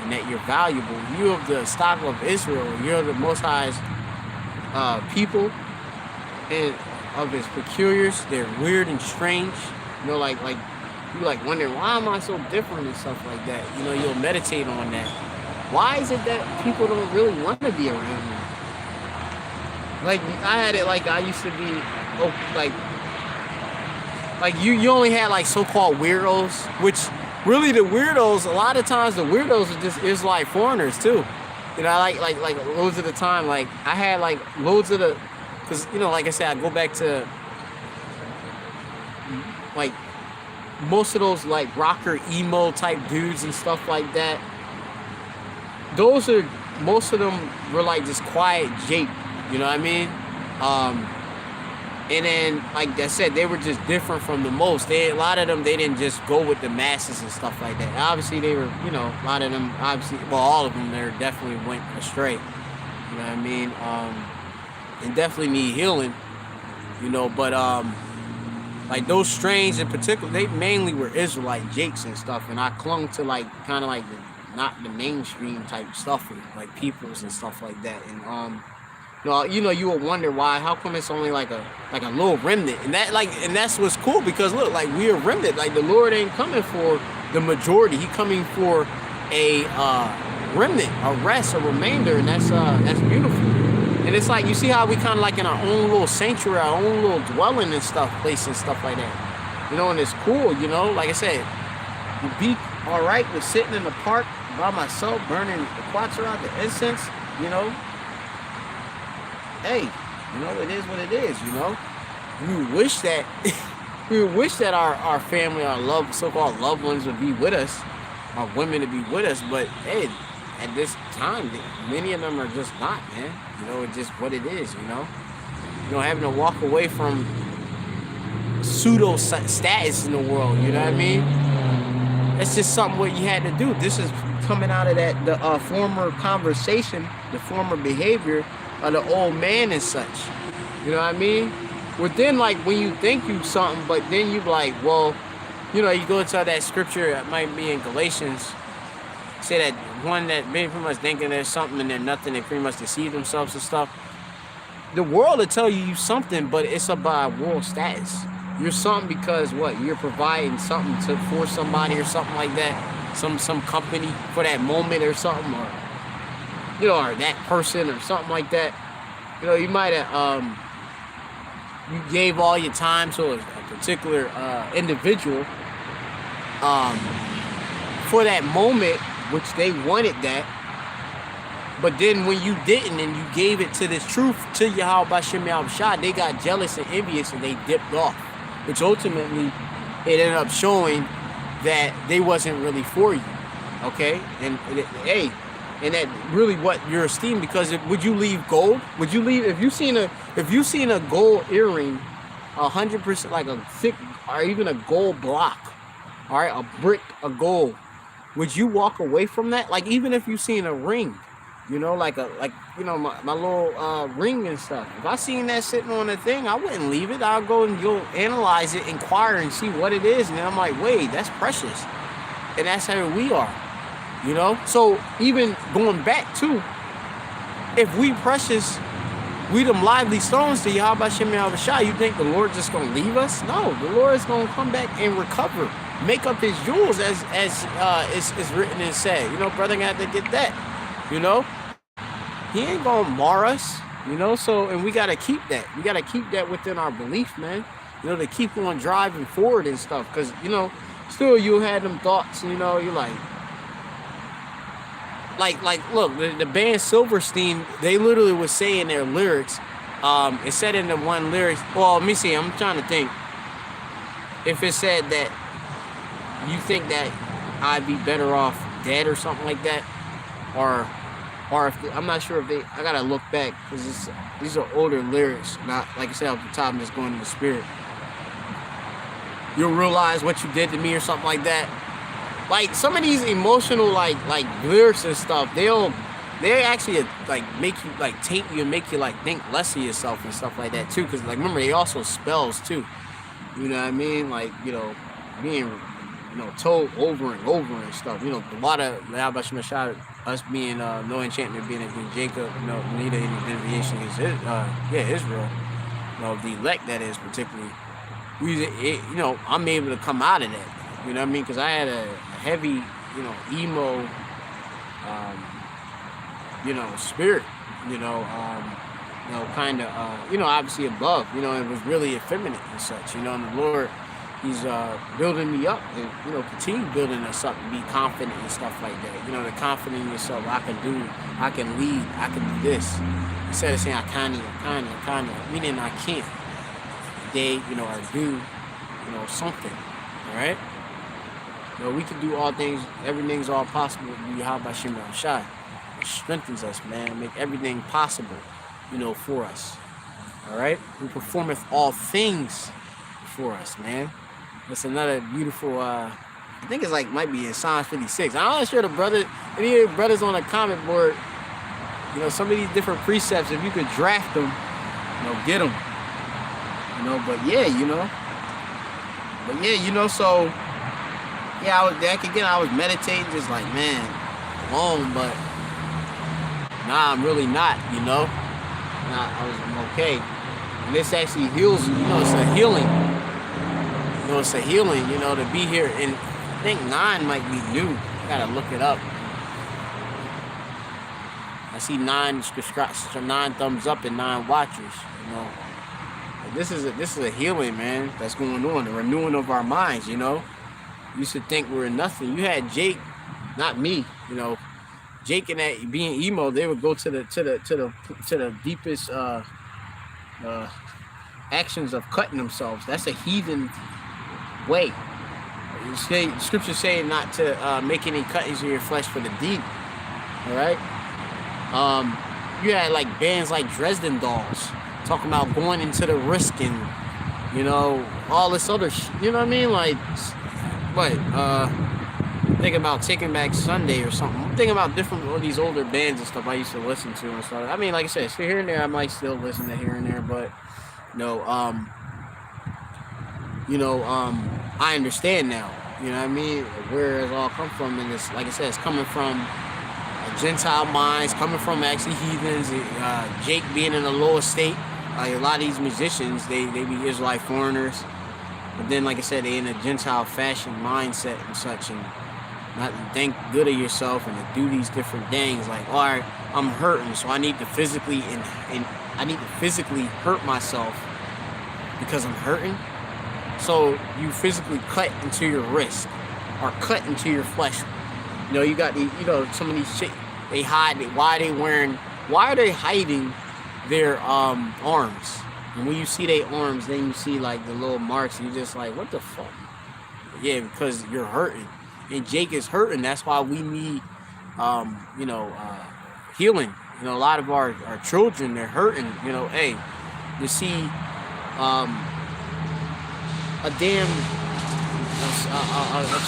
and that you're valuable. You're of the stock of Israel. You're the Most High's people and of His peculiars. They're weird and strange. You're like wondering, why am I so different and stuff like that. You'll meditate on that. Why is it that people don't really want to be around me? Like I had it like I used to be, like you only had like so-called weirdos, which really the weirdos, a lot of times the weirdos are just Israelite foreigners too. You know, I like loads of the time, like I had like loads of the, because you know, like I said, I go back to like most of those like rocker emo type dudes and stuff like that. Those are, most of them were like just quiet Jake. You know what I mean? Um, and then like I said, they were just different from the most. A lot of them, they didn't just go with the masses and stuff like that. Obviously, they were, you know, a lot of them, obviously, well, all of them, they definitely went astray. You know what I mean? And definitely need healing. You know, but like those strains in particular, they mainly were Israelite Jakes and stuff, and I clung to like kind of like not the mainstream type stuff, like peoples and stuff like that. And you will wonder why. How come it's only like a little remnant? And that's what's cool, because look, like we're a remnant. Like the Lord ain't coming for the majority. He coming for a remnant, a rest, a remainder, and that's beautiful. And it's like, you see how we kind of like in our own little sanctuary, our own little dwelling and stuff, place and stuff like that. You know, and it's cool. You know, like I said, you be all right with sitting in the park by myself, burning the quatzera, the incense. You know, hey, you know, it is what it is, you know. We wish that our family, our so-called loved ones would be with us, our women to be with us, but hey, at this time, many of them are just not, man. You know, it's just what it is, you know. You know, having to walk away from pseudo status in the world, you know what I mean? That's just something what you had to do. This is coming out of the former conversation, the former behavior of the old man and such. You know what I mean? Well, then, like, when you think you something, but then you like, well, you know, you go into that scripture that might be in Galatians, say that one that pretty much thinking there's something and there's nothing, they pretty much deceive themselves and stuff. The world will tell you something, but it's about world status. You're something because what? You're providing something for somebody or something like that, some company for that moment or something, or you know, or that person or something like that. You know, you might have you gave all your time to a particular individual for that moment, which they wanted that. But then when you didn't and you gave it to this truth, to Yahweh Bashem Yahushua, they got jealous and envious and they dipped off. Which ultimately, it ended up showing that they wasn't really for you. Okay? And that really what you're esteemed, because would you leave gold? Would you leave, if you seen a gold earring, 100%, like a thick, or even a gold block, all right, a brick of gold, would you walk away from that? Like, even if you seen a ring, you know, like you know, my little ring and stuff. If I seen that sitting on a thing, I wouldn't leave it. I'll go and go analyze it, inquire, and see what it is. And then I'm like, wait, that's precious. And that's how we are, you know? So even going back to, if we precious, we them lively stones to Yahweh Shem Yahushua, you think the Lord just going to leave us? No, the Lord is going to come back and recover, make up his jewels as is written and said. You know, brother got to get that. You know, he ain't gonna mar us, you know, so, and we gotta keep that. We gotta keep that within our belief, man, you know, to keep on driving forward and stuff, because, you know, still you had them thoughts, you know, you're like, look, the band Silverstein, they literally was saying their lyrics, it said in the one lyrics, well, let me see, I'm trying to think, if it said that you think that I'd be better off dead or something like that, or if I'm not sure if they, I gotta look back, because these are older lyrics, not like I said off the top, I'm just going in the spirit. You'll realize what you did to me or something like that. Like some of these emotional like lyrics and stuff, they actually like make you like taint you and make you like think less of yourself and stuff like that too. Because like remember, they also spells too. You know what I mean? Like, you know, being, you know, told over and over and stuff. You know, a lot of us being no enchantment being against Jacob, you know, neither any deviation against Israel. You know, the elect, that is, particularly. You know, I'm able to come out of that. You know what I mean? Because I had a heavy, you know, emo, you know, spirit. You know, kind of, you know, obviously above. You know, it was really effeminate and such. You know, and the Lord he's building me up and, you know, continue building us up and be confident and stuff like that. You know, the confidence in yourself. I can do, I can lead, I can do this. Instead of saying I can't, meaning I can't. They, you know, or do, you know, something. All right. You know, we can do all things. Everything's all possible. How about Shimon Shai? It strengthens us, man. Make everything possible, you know, for us. All right. Who performeth all things for us, man. That's another beautiful. I think it's like might be in Psalms 56. I'm not sure the brother, any of the brothers on the comment board. You know, some of these different precepts. If you could draft them, you know, get them. You know, but yeah, you know. But yeah, you know, so yeah, I was back again. I was meditating, just like, man, alone, but nah, I'm really not, you know. Nah, I'm okay. And this actually heals, you know, it's a healing. You know, it's a healing, you know, to be here. And I think 9 might be new. I gotta look it up. I see 9 thumbs up and 9 watchers, you know. This is a healing, man, that's going on, the renewing of our minds, you know. You used to think we were nothing. You had Jake, not me, you know. Jake and that being emo, they would go to the deepest actions of cutting themselves. That's a heathen way. Scripture saying not to make any cuttings in your flesh for the deed. All right. You had like bands like Dresden Dolls talking about going into the risk and, you know, all this other you know what I mean? Like, what? Thinking about Taking Back Sunday or something. I'm thinking about different all these older bands and stuff I used to listen to and stuff. I mean, like I said, so here and there I might still listen to here and there, but I understand now. You know what I mean? Where it's all come from, and it's like I said, it's coming from Gentile minds, coming from actually heathens. Jake being in a lower state. Like a lot of these musicians, they be Israelite foreigners, but then, like I said, they in a Gentile fashion mindset and such, and not to think good of yourself and to do these different things. Like, all right, I'm hurting, so I need to physically hurt myself because I'm hurting. So you physically cut into your wrist or cut into your flesh. You know, you got the, you know, some of these shit they hide. Why are they hiding their arms? And when you see their arms, then you see like the little marks, and you're just like, what the fuck? Yeah, because you're hurting. And Jake is hurting. That's why we need healing. You know, a lot of our children, they're hurting. You know, hey, you see a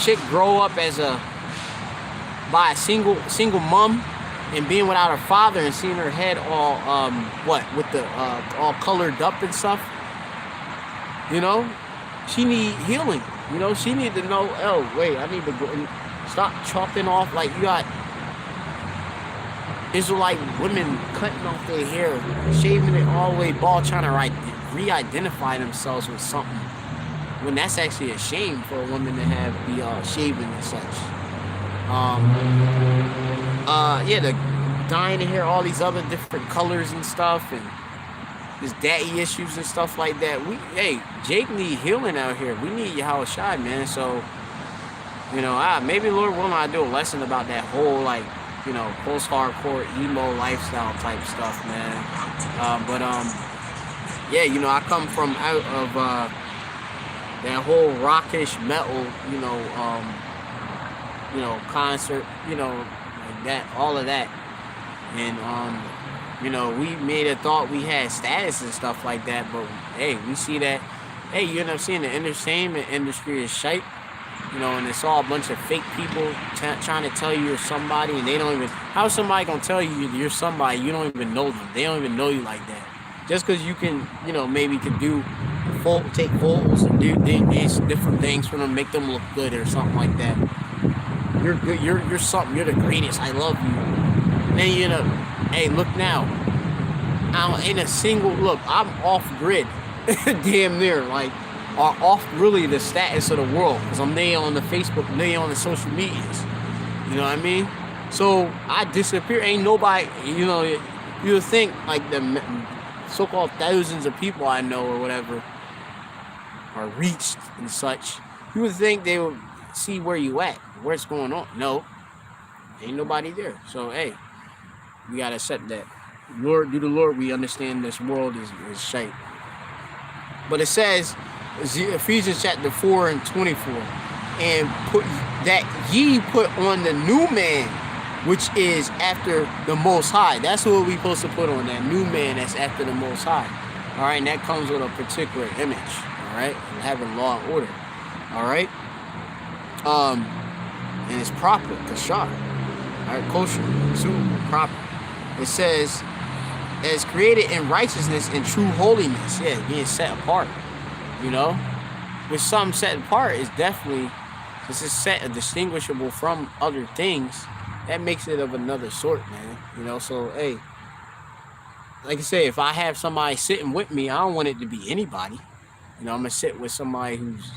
chick grow up by a single mom and being without her father and seeing her head all all colored up and stuff. You know, she need healing. You know, she need to know, oh wait, I need to go and stop chopping off. Like, you got Israelite women cutting off their hair, shaving it all the way bald, trying to re-identify themselves with something, when that's actually a shame for a woman to have the shaving and such. The dyeing the hair, all these other different colors and stuff, and his daddy issues and stuff like that. Jake need healing out here. We need Yahweh Shai, man. So, you know, maybe Lord willing, I do a lesson about that whole, like, you know, post-hardcore emo lifestyle type stuff, man. You know, I come from out of that whole rockish metal, concert, like that, all of that. And, we made a thought we had status and stuff like that, but, hey, we see that, hey, you end up seeing the entertainment industry is shite, and it's all a bunch of fake people trying to tell you you're somebody, and they don't even, how's somebody going to tell you you're somebody, you don't even know them, they don't even know you like that. Just because you can, maybe can take photos and do these different things for them, make them look good or something like that. You're good, you're something, you're the greatest, I love you. And then, hey, look now. I'm off grid, damn near, like, are off really the status of the world, because I'm there on the Facebook, there on the social medias. You know what I mean? So I disappear. Ain't nobody, you would think like the so-called thousands of people I know or whatever, are reached and such, you would think they would see where you at, what's going on. No, ain't nobody there. So hey, we gotta accept that. Lord, through the Lord, we understand this world is shaped. But it says, Ephesians chapter 4 and 24, and put that ye put on the new man, which is after the Most High. That's what we supposed to put on, that new man that's after the Most High. All right, and that comes with a particular image. All right, and having law and order. All right, and it's proper, kashar. All right, kosher, suitable, proper. It says, as created in righteousness and true holiness. Yeah, being set apart. You know, with some set apart is definitely, this is set distinguishable from other things. That makes it of another sort, man. You know, so hey, like I say, if I have somebody sitting with me, I don't want it to be anybody. You know, I'm gonna sit with somebody who's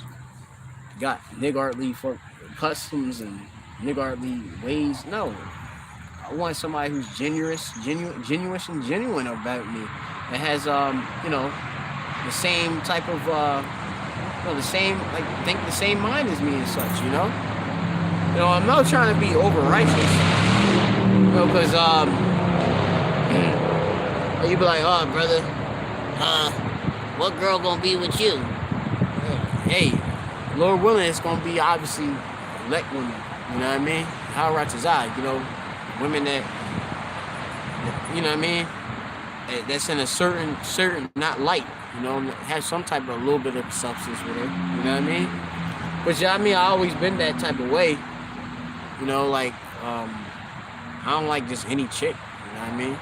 got niggardly for customs and niggardly ways. No, I want somebody who's genuine and genuine about me. That has, you know, the same type of, you know, the same, like, think the same mind as me and such. You know. You know, I'm not trying to be over righteous, you know, because you be like, oh, brother, what girl gonna be with you? Hey, Lord willing, it's gonna be obviously elect women. You know what I mean? How righteous I, you know, women that, you know what I mean? That's in a certain, not light. You know, have some type of a little bit of substance with it. You know what I mean? But yeah, I mean, I always been that type of way. You know, like, I don't like just any chick, you know what I mean?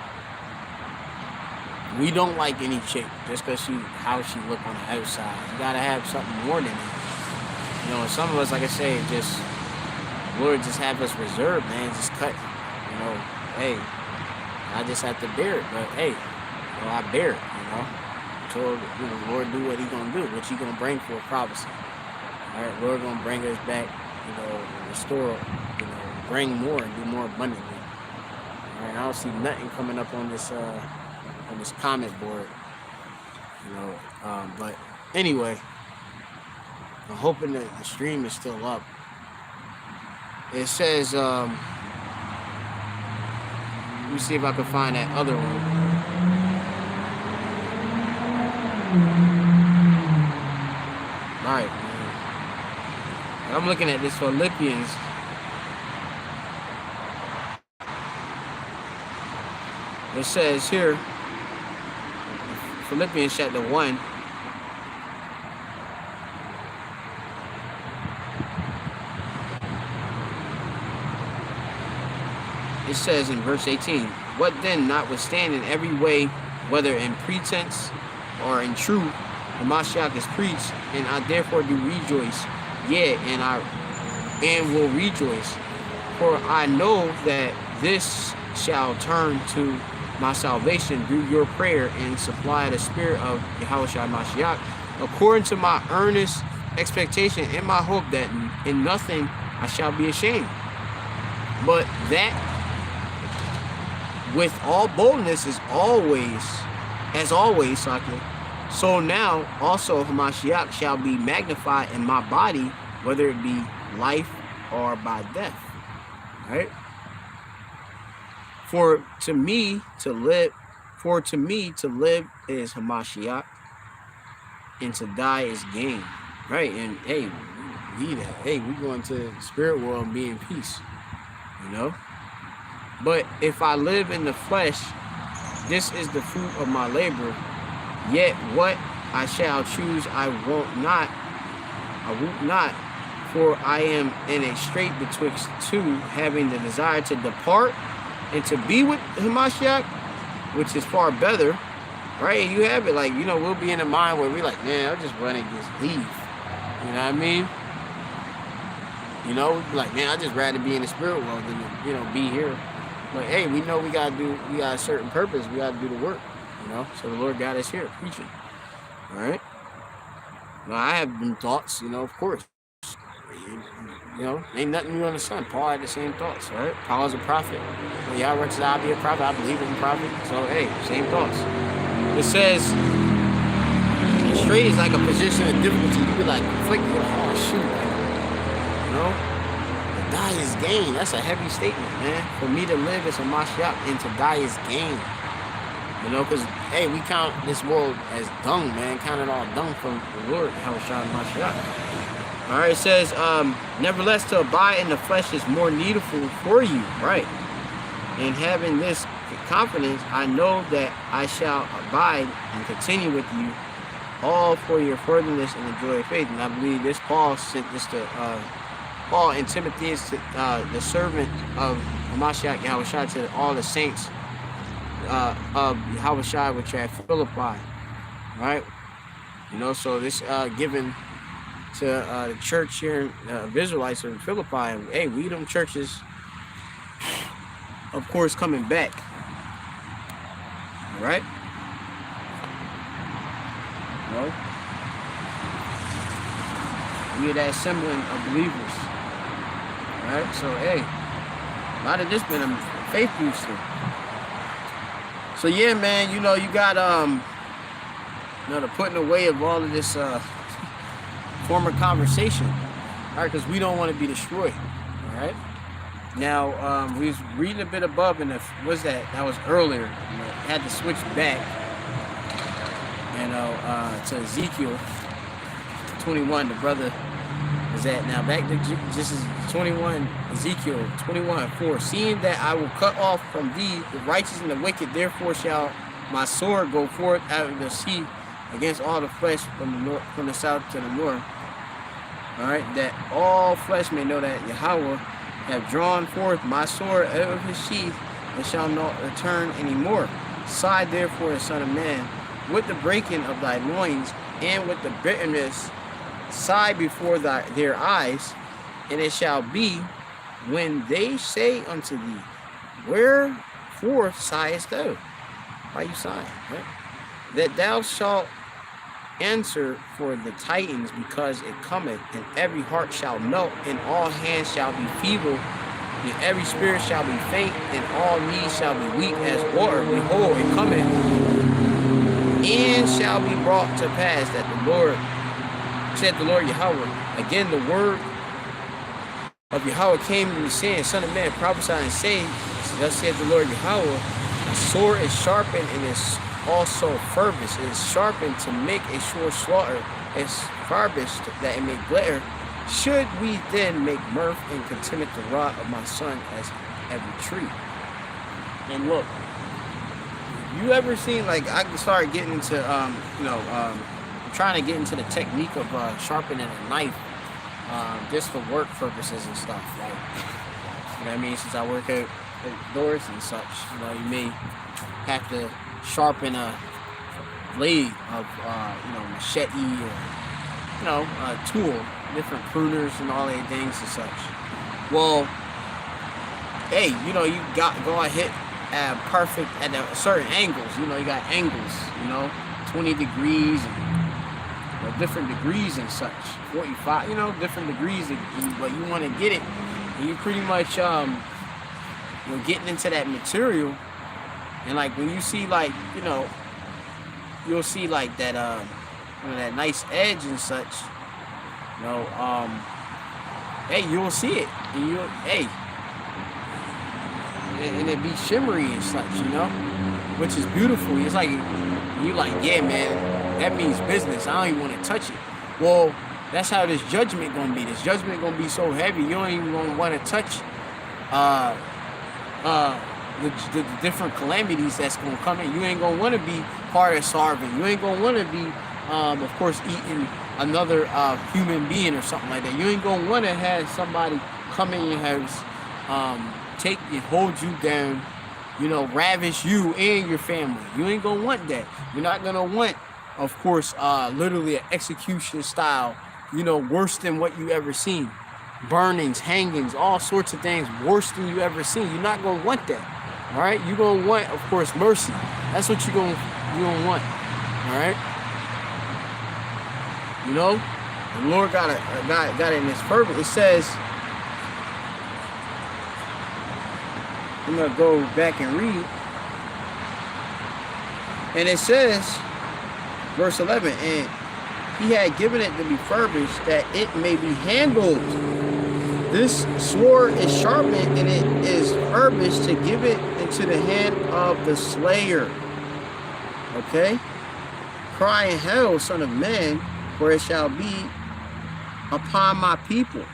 We don't like any chick just because how she look on the outside. You gotta have something more than that. You know, some of us, like I say, just, Lord just have us reserved, man, just cut. You know, hey, I just have to bear it, but hey, you know, I bear it, you know? Until, you know, Lord do what he gonna do, what he gonna bring for a prophecy. All right, Lord gonna bring us back, you know, restore, you know, bring more and do more abundantly. All right, I don't see nothing coming up on this comment board, you know. But anyway, I'm hoping that the stream is still up. It says, let me see if I can find that other one. All right. I'm looking at this Philippians. It says here, Philippians chapter 1. It says in verse 18, what then, notwithstanding every way, whether in pretense or in truth, the Mashiach is preached, and I therefore do rejoice. Yeah, and will rejoice, for I know that this shall turn to my salvation through your prayer and supply the spirit of Yahushua Mashiach, according to my earnest expectation and my hope that in nothing I shall be ashamed, but that with all boldness as always, so now also Hamashiach shall be magnified in my body, whether it be life or by death. Right? For to me to live is Hamashiach, and to die is gain. Right? And hey, we going to the spirit world and be in peace. You know? But if I live in the flesh, this is the fruit of my labor. Yet what I shall choose I won't not, for I am in a strait betwixt two, having the desire to depart and to be with Hamashiach, which is far better. Right? You have it, like, you know, we'll be in a mind where we're like, man, I just want to just leave. You know what I mean? You know, we'd be like, man, I just rather be in the spirit world than, you know, be here. But hey, we know we got a certain purpose. We got to do the work, you know. So the Lord got us here preaching. All right. Now, I have them thoughts, you know, of course. You know, ain't nothing new on the sun. Paul had the same thoughts, right? Paul's a prophet. Well, y'all reckon I'll be a prophet. I believe in a prophet. So, hey, same thoughts. It says, Prostrate is like a position of difficulty. You be like conflicted. Oh shoot, you know. To die is gain. That's a heavy statement, man. For me to live is a mashiach, and to die is gain. You know, because hey, we count this world as dung, man. Count it all dung from the Lord, Yahushua Mashiach. All right, it says, nevertheless, to abide in the flesh is more needful for you, right? And having this confidence, I know that I shall abide and continue with you all for your furtherance and the joy of faith. And I believe this Paul sent this to Paul and Timothy, is to, the servant of Mashiach Yahushua, to all the saints of Yahushua which are at Philippi, right? You know, so this given to the church here of Israelites in Philippi. And, hey, we them churches, of course, coming back, right? You know, we are that assembling of believers, right? So, hey, a lot of this been a faith booster. So yeah, man, you know, you got you know, the putting away of all of this former conversation, all right, because we don't want to be destroyed, all right. Now we was reading a bit above, and what's that? That was earlier. You know, had to switch back, you know, to Ezekiel 21. The brother is at now back to this is 21, Ezekiel 21:4. Seeing that I will cut off from thee the righteous and the wicked, therefore shall my sword go forth out of the sea against all the flesh from the north, from the south to the north. All right, that all flesh may know that Yahweh have drawn forth my sword out of his sheath and shall not return any more. Sigh therefore, the Son of Man, with the breaking of thy loins and with the bitterness. Sigh before their eyes, and it shall be when they say unto thee, wherefore sighest thou? Why you sighing? Right? That thou shalt answer for the tidings, because it cometh, and every heart shall melt, and all hands shall be feeble, and every spirit shall be faint, and all knees shall be weak as water. Behold, it cometh, and shall be brought to pass that the Lord, said the Lord Yahweh. Again, the word of Yahweh came to me, saying, Son of man, prophesy and say, thus said the Lord Yahweh, the sword is sharpened and is also furbished. It is sharpened to make a sure slaughter. It's furbished that it may glitter. Should we then make mirth and content the rod of my son as every tree? And look, you ever seen, like, I started getting into, you know, trying to get into the technique of sharpening a knife, just for work purposes and stuff. Like, you know what I mean? Since I work at doors and such, you know, you may have to sharpen a blade of, you know, machete or, you know, a tool, different pruners and all that things and such. Well, hey, you know, you got go ahead at perfect at certain angles. You know, you got angles, you know, 20 degrees and different degrees and such, 45, you know, different degrees, but you want to get it, and you pretty much you're getting into that material. And like when you see, like, you know, you'll see like that you know, that nice edge and such, you know, hey, you'll see it, and you'll, hey, and it be shimmery and such, you know, which is beautiful. It's like, you like, yeah, man, that means business. I don't even want to touch it. Well, that's how this judgment gonna be. This judgment gonna be so heavy, you don't even gonna want to touch the different calamities that's gonna come in. You ain't gonna want to be part of starving. You ain't gonna want to be, of course, eating another human being or something like that. You ain't gonna want to have somebody come in your house, take you, hold you down, you know, ravish you and your family. You ain't gonna want that. You're not gonna want, of course, literally an execution style, you know, worse than what you ever seen. Burnings, hangings, all sorts of things worse than you ever seen. You're not gonna want that. All right, you're gonna want, of course, mercy. That's what you're gonna want. All right, you know, the Lord got it in His fervent. It says, I'm gonna go back and read, and it says, verse 11, and he had given it to be furbished, that it may be handled. This sword is sharpened, and it is furbished to give it into the hand of the slayer. Okay? Cry in hell, son of man, for it shall be upon my people,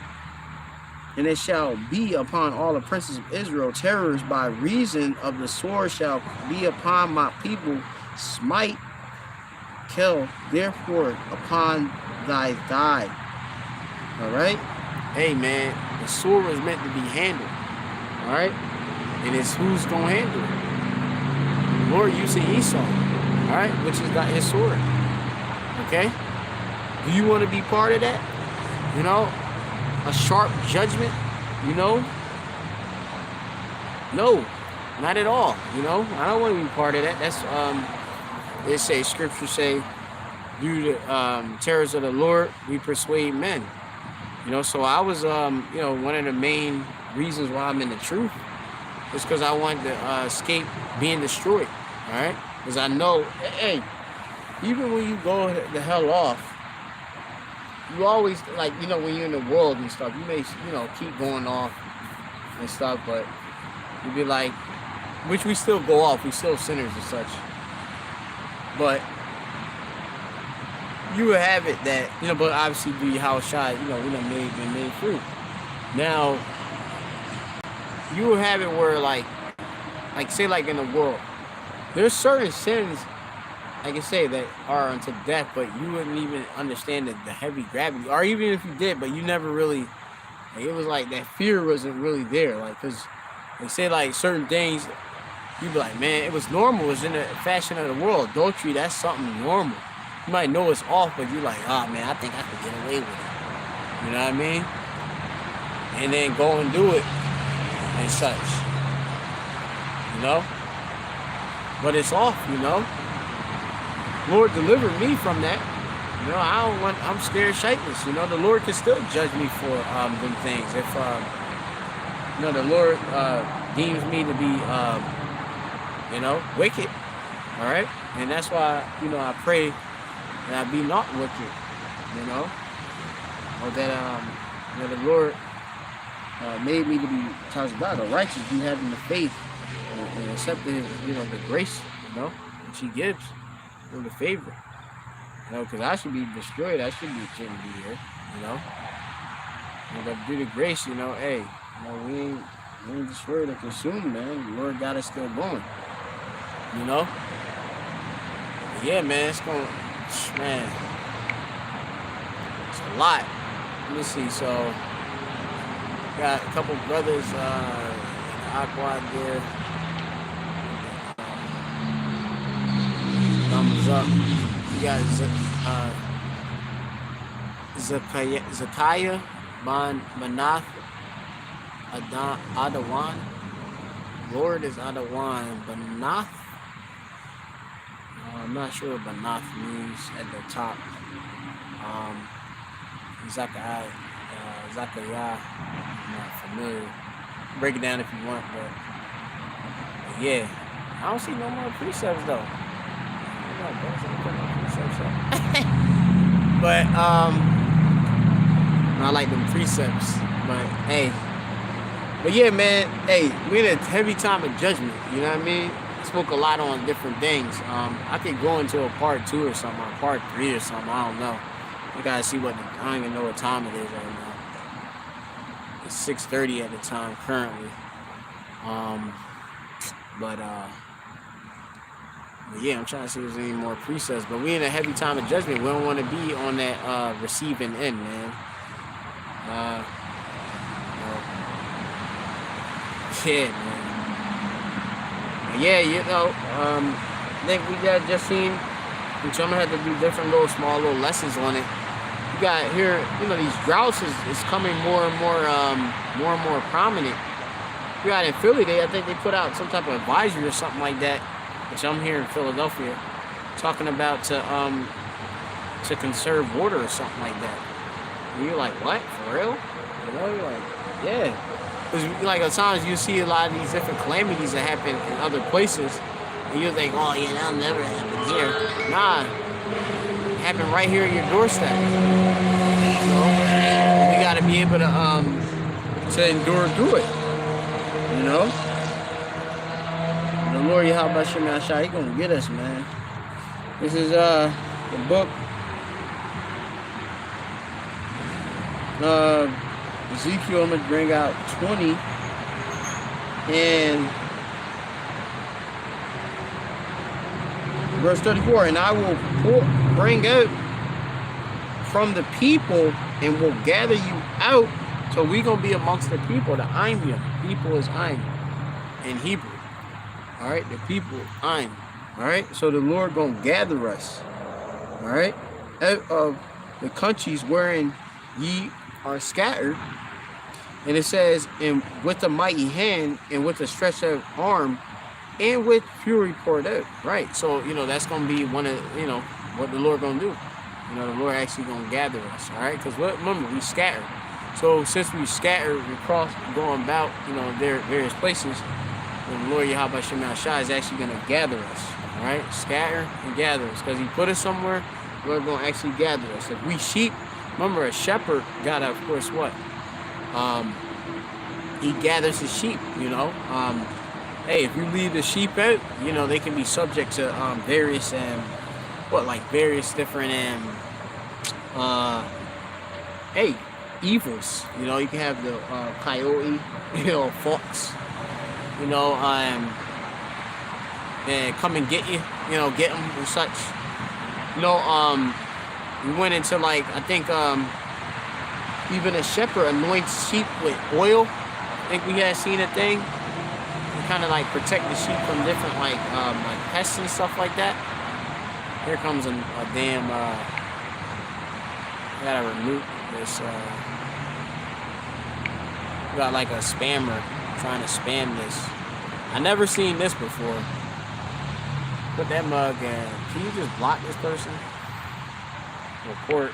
and it shall be upon all the princes of Israel. Terrors by reason of the sword shall be upon my people. Smite, kill, therefore, upon thy thigh. All right? Hey, man, the sword was meant to be handled. All right? And it's who's going to handle it. The Lord used Esau, all right, which has got his sword. Okay? Do you want to be part of that? You know? A sharp judgment? You know? No, not at all. You know? I don't want to be part of that. That's, they say, scripture say, through the terrors of the Lord, we persuade men. You know, so I was, you know, one of the main reasons why I'm in the truth is because I wanted to escape being destroyed, all right? Because I know, hey, even when you go the hell off, you always, like, you know, when you're in the world and stuff, you may, you know, keep going off and stuff, but you'd be like, which we still go off, we still sinners and such, but you would have it that, you know, but obviously be house shot, you know, we done been made free. Now, you will have it where, like say, like in the world, there's certain sins, like I say, that are unto death, but you wouldn't even understand the heavy gravity, or even if you did, but you never really, like, it was like that fear wasn't really there, like, because they say, like, certain things, you'd be like, man, it was normal, it was in the fashion of the world. Adultery, that's something normal. You might know it's off, but you're like, oh, man, I think I could get away with it. You know what I mean? And then go and do it and such. You know? But it's off, you know? Lord delivered me from that. You know, I'm scared shitless. You know, the Lord can still judge me for them things. If, you know, the Lord deems me to be, you know, wicked. All right? And that's why, you know, I pray that I be not wicked, you know, or that the Lord made me to be child of God, or righteous, be having the faith and accepting, you know, the grace, you know, which He gives, you know, the favor, you know, because I should be destroyed, I shouldn't be here, you know, but due to grace, you know, hey, you know, we ain't destroyed or consumed, man. The Lord got us still going, you know. But yeah, man, it's going. Man, it's a lot. Let me see. So, got a couple brothers, Aqua there. Thumbs up. You got Zakaya Manath Adawan. Lord is Adawan Banath. I'm not sure what Banath means at the top. Zakaya, I'm not familiar. Break it down if you want, but yeah. I don't see no more precepts though. But I like them precepts. But hey. But yeah, man, hey, we're in a heavy time of judgment, you know what I mean? Spoke a lot on different things. I could go into a part 2 or something, or part 3 or something. I don't know. You gotta see I don't even know what time it is right now. It's 6:30 at the time currently. But yeah, I'm trying to see if there's any more precepts. But we in a heavy time of judgment. We don't want to be on that receiving end, man. Yeah, man. Yeah, you know, I think we got just seen, which I'm gonna have to do different small little lessons on it. You got here, you know, these droughts is coming more and more prominent. You got in Philly, I think they put out some type of advisory or something like that, which I'm here in Philadelphia, talking about to conserve water or something like that. And you're like, what? For real? You know, you're like, yeah. Because, like, at times you see a lot of these different calamities that happen in other places, and you think, oh, yeah, that'll never happen here. Nah, it happen right here at your doorstep. We got to be able to endure through it. You know, the Lord Yahweh Shem Yahshua, He gonna get us, man. This is the book Ezekiel. I'm gonna bring out 20 and verse 34, and I will bring out from the people and will gather you out. So we're going to be amongst the people, the Aimim. People is Aim in Hebrew. All right, the people, Aim. All right, so the Lord going to gather us, all right, out of the countries wherein ye are scattered. And it says, and with a mighty hand and with a stretched out arm and with fury poured out. Right, so, you know, that's going to be one of, you know, what the Lord going to do. You know, the Lord actually going to gather us, all right? Because remember, we scattered. So since we scattered, we crossed, going about, you know, various places, the Lord Yahweh Shem Yahshua is actually going to gather us, all right? Scatter and gather us. Because He put us somewhere, the Lord going to actually gather us. If we sheep, remember, a shepherd got to, of course, what? He gathers his sheep, you know. Hey, if you leave the sheep out, you know, they can be subject to various various different evils. You know, you can have the coyote, you know, fox, you know, and come and get you, you know, get them and such. You know, we went into, like, I think even a shepherd anoints sheep with oil. I think we had seen a thing to kind of like protect the sheep from different like pests and stuff like that. Here comes a damn I gotta remove this we got like a spammer trying to spam this. I never seen this before. Put that mug in. Can you just block this person? Report.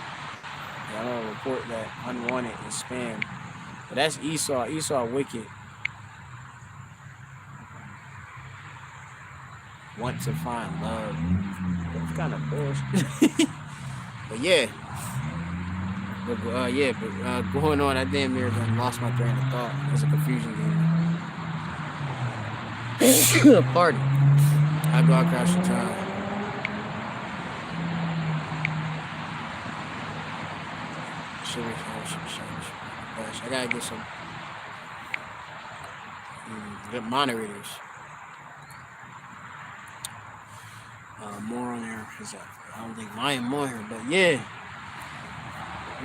Yeah, I'm gonna report that unwanted and spam. But that's Esau. Esau wicked. Want to find love. That's kind of bullshit. But yeah. Going on, I damn near lost my train of thought. It's a confusion game. Party. I go out crash the time. I gotta get some good moderators. More on there because I don't think mine more here, but yeah,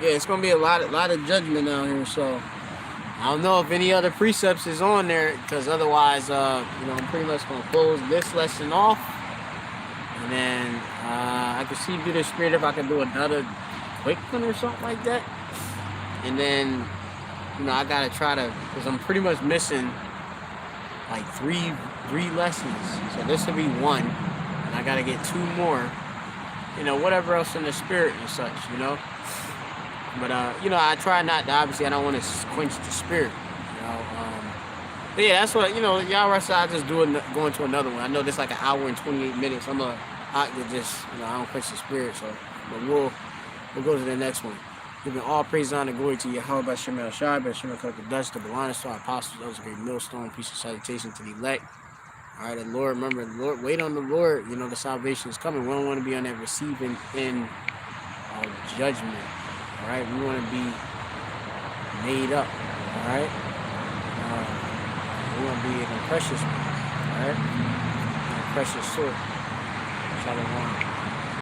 it's gonna be a lot of judgment down here. So I don't know if any other precepts is on there, because otherwise, you know, I'm pretty much gonna close this lesson off, and then I can see through the Spirit if I can do another quick one or something like that. And then, you know, I gotta try to, because I'm pretty much missing like three lessons. So this will be one, and I gotta get 2 more. You know, whatever else in the Spirit and such, you know. But you know, I try not to. Obviously, I don't want to quench the Spirit. You know. But yeah, that's what, you know. Y'all rest. I just go into another one. I know this like an hour and 28 minutes. I'm gonna just, you know, I don't quench the Spirit. So, but we'll go to the next one. Giving all praise, honor, glory to Yahweh by Shem Yahshua, by Shem Yahshua, the Dutch, the Beloners, to our apostles, those great millstone, peace and salutation to the elect. All right, the Lord, remember, the Lord, wait on the Lord. You know, the salvation is coming. We don't want to be on that receiving end of judgment. All right, we want to be made up. All right, we want to be in a precious one. All right, a precious sort. Shalom.